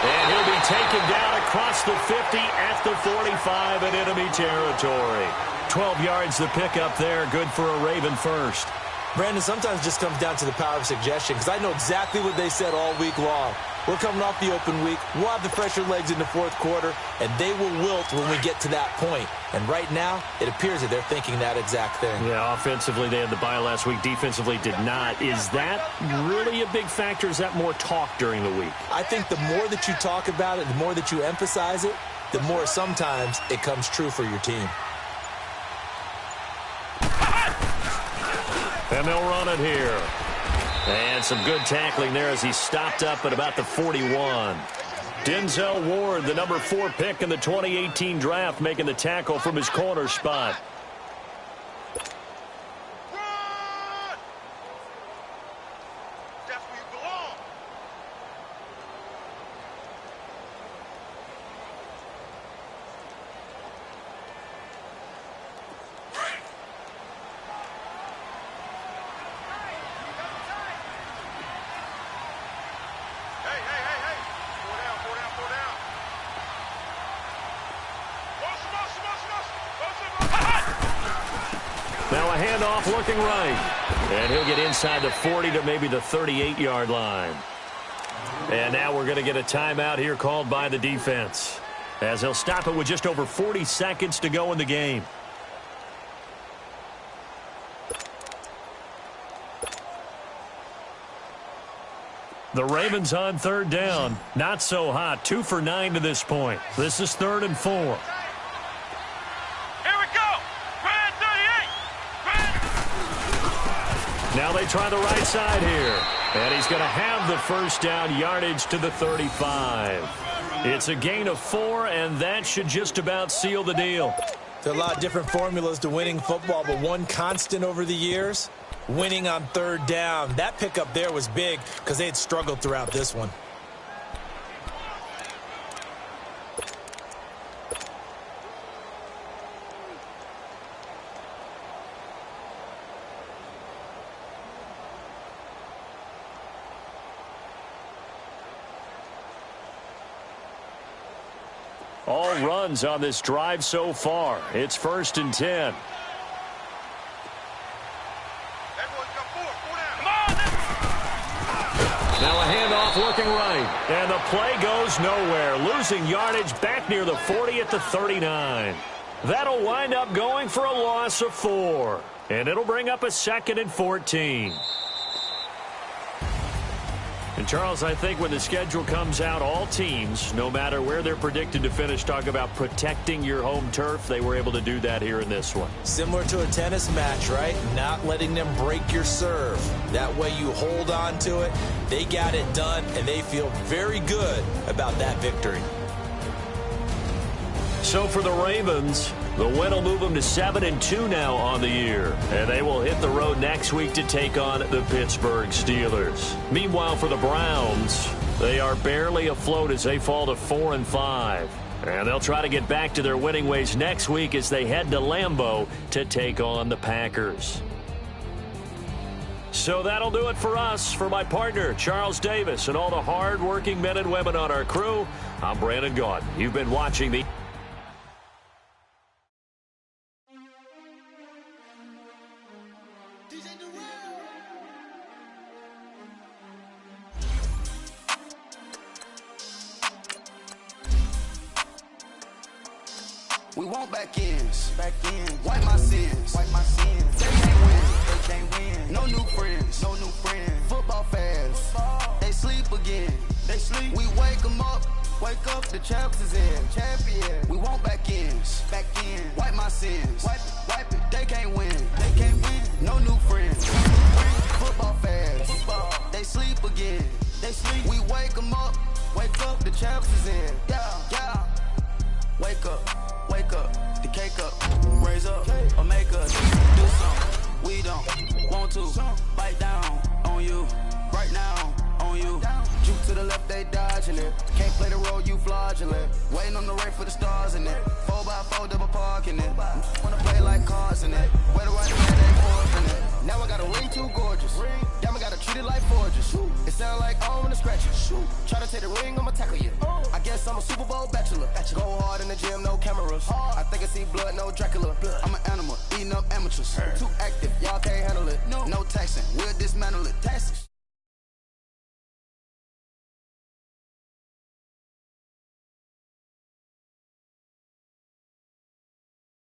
And he'll be taken down across the 50 at the 45 in enemy territory. 12 yards the pickup there. Good for a Raven first. Brandon, sometimes it just comes down to the power of suggestion because I know exactly what they said all week long. We're coming off the open week. We'll have the fresher legs in the 4th quarter, and they will wilt when we get to that point. And right now, it appears that they're thinking that exact thing. Yeah, offensively, they had the bye last week. Defensively, did not. Is that really a big factor? Is that more talk during the week? I think the more that you talk about it, the more that you emphasize it, the more sometimes it comes true for your team. And they'll run it here. And some good tackling there as he stopped up at about the 41. Denzel Ward, the number 4 pick in the 2018 draft, making the tackle from his corner spot. That's where you belong. Now a handoff looking right. And he'll get inside the 40 to maybe the 38-yard line. And now we're going to get a timeout here called by the defense. as he'll stop it with just over 40 seconds to go in the game. The Ravens on third down. Not so hot. 2 for 9 to this point. This is 3rd and 4. Here we go. Grand 38. Now they try the right side here. And he's going to have the first down yardage to the 35. It's a gain of 4, and that should just about seal the deal. There's a lot of different formulas to winning football, but one constant over the years, winning on third down. That pickup there was big because they had struggled throughout this one. All runs on this drive so far. It's 1st and 10. Everyone come forward. Come on. Now a handoff looking right. And the play goes nowhere. Losing yardage back near the 40 at the 39. That'll wind up going for a loss of 4. And it'll bring up a 2nd and 14. And, Charles, I think when the schedule comes out, all teams, no matter where they're predicted to finish, talk about protecting your home turf. They were able to do that here in this one. Similar to a tennis match, right? Not letting them break your serve. That way you hold on to it. They got it done, and they feel very good about that victory. So for the Ravens, the win will move them to 7-2 now on the year. And they will hit the road next week to take on the Pittsburgh Steelers. Meanwhile, for the Browns, they are barely afloat as they fall to 4-5. And they'll try to get back to their winning ways next week as they head to Lambeau to take on the Packers. So that'll do it for us. For my partner, Charles Davis, and all the hard-working men and women on our crew, I'm Brandon Gaudin. You've been watching the... We want back ends. Wipe my sins. They can't win. No new friends. Football fans. They sleep again. We wake them up. Wake up, the champs is in. Champion. We want back ends. Wipe my sins. Wipe it. They can't win. No new friends. Football fans. They sleep again. We wake them up. Wake up, the champs is in. Yeah. Wake up, the cake up, raise up, or make us do something. We don't want to bite down on you, right now on you. Juke to the left, they dodging it. Can't play the role, you fraudulent. Waiting on the rain for the stars in it. 4x4 double parking it. Wanna play like cars in it. Where the right man, they forcing it. Now I got a ring too gorgeous. Damn, I gotta treat it like forges. It sound like oh, when to scratch it. Try to take the ring, I'ma tackle you. I guess I'm a Super Bowl bachelor. Go hard in the gym, no cameras. I think I see blood, no Dracula. I'm an animal, eating up amateurs. Too active, y'all can't handle it. No taxing, we'll dismantle it. Taxes.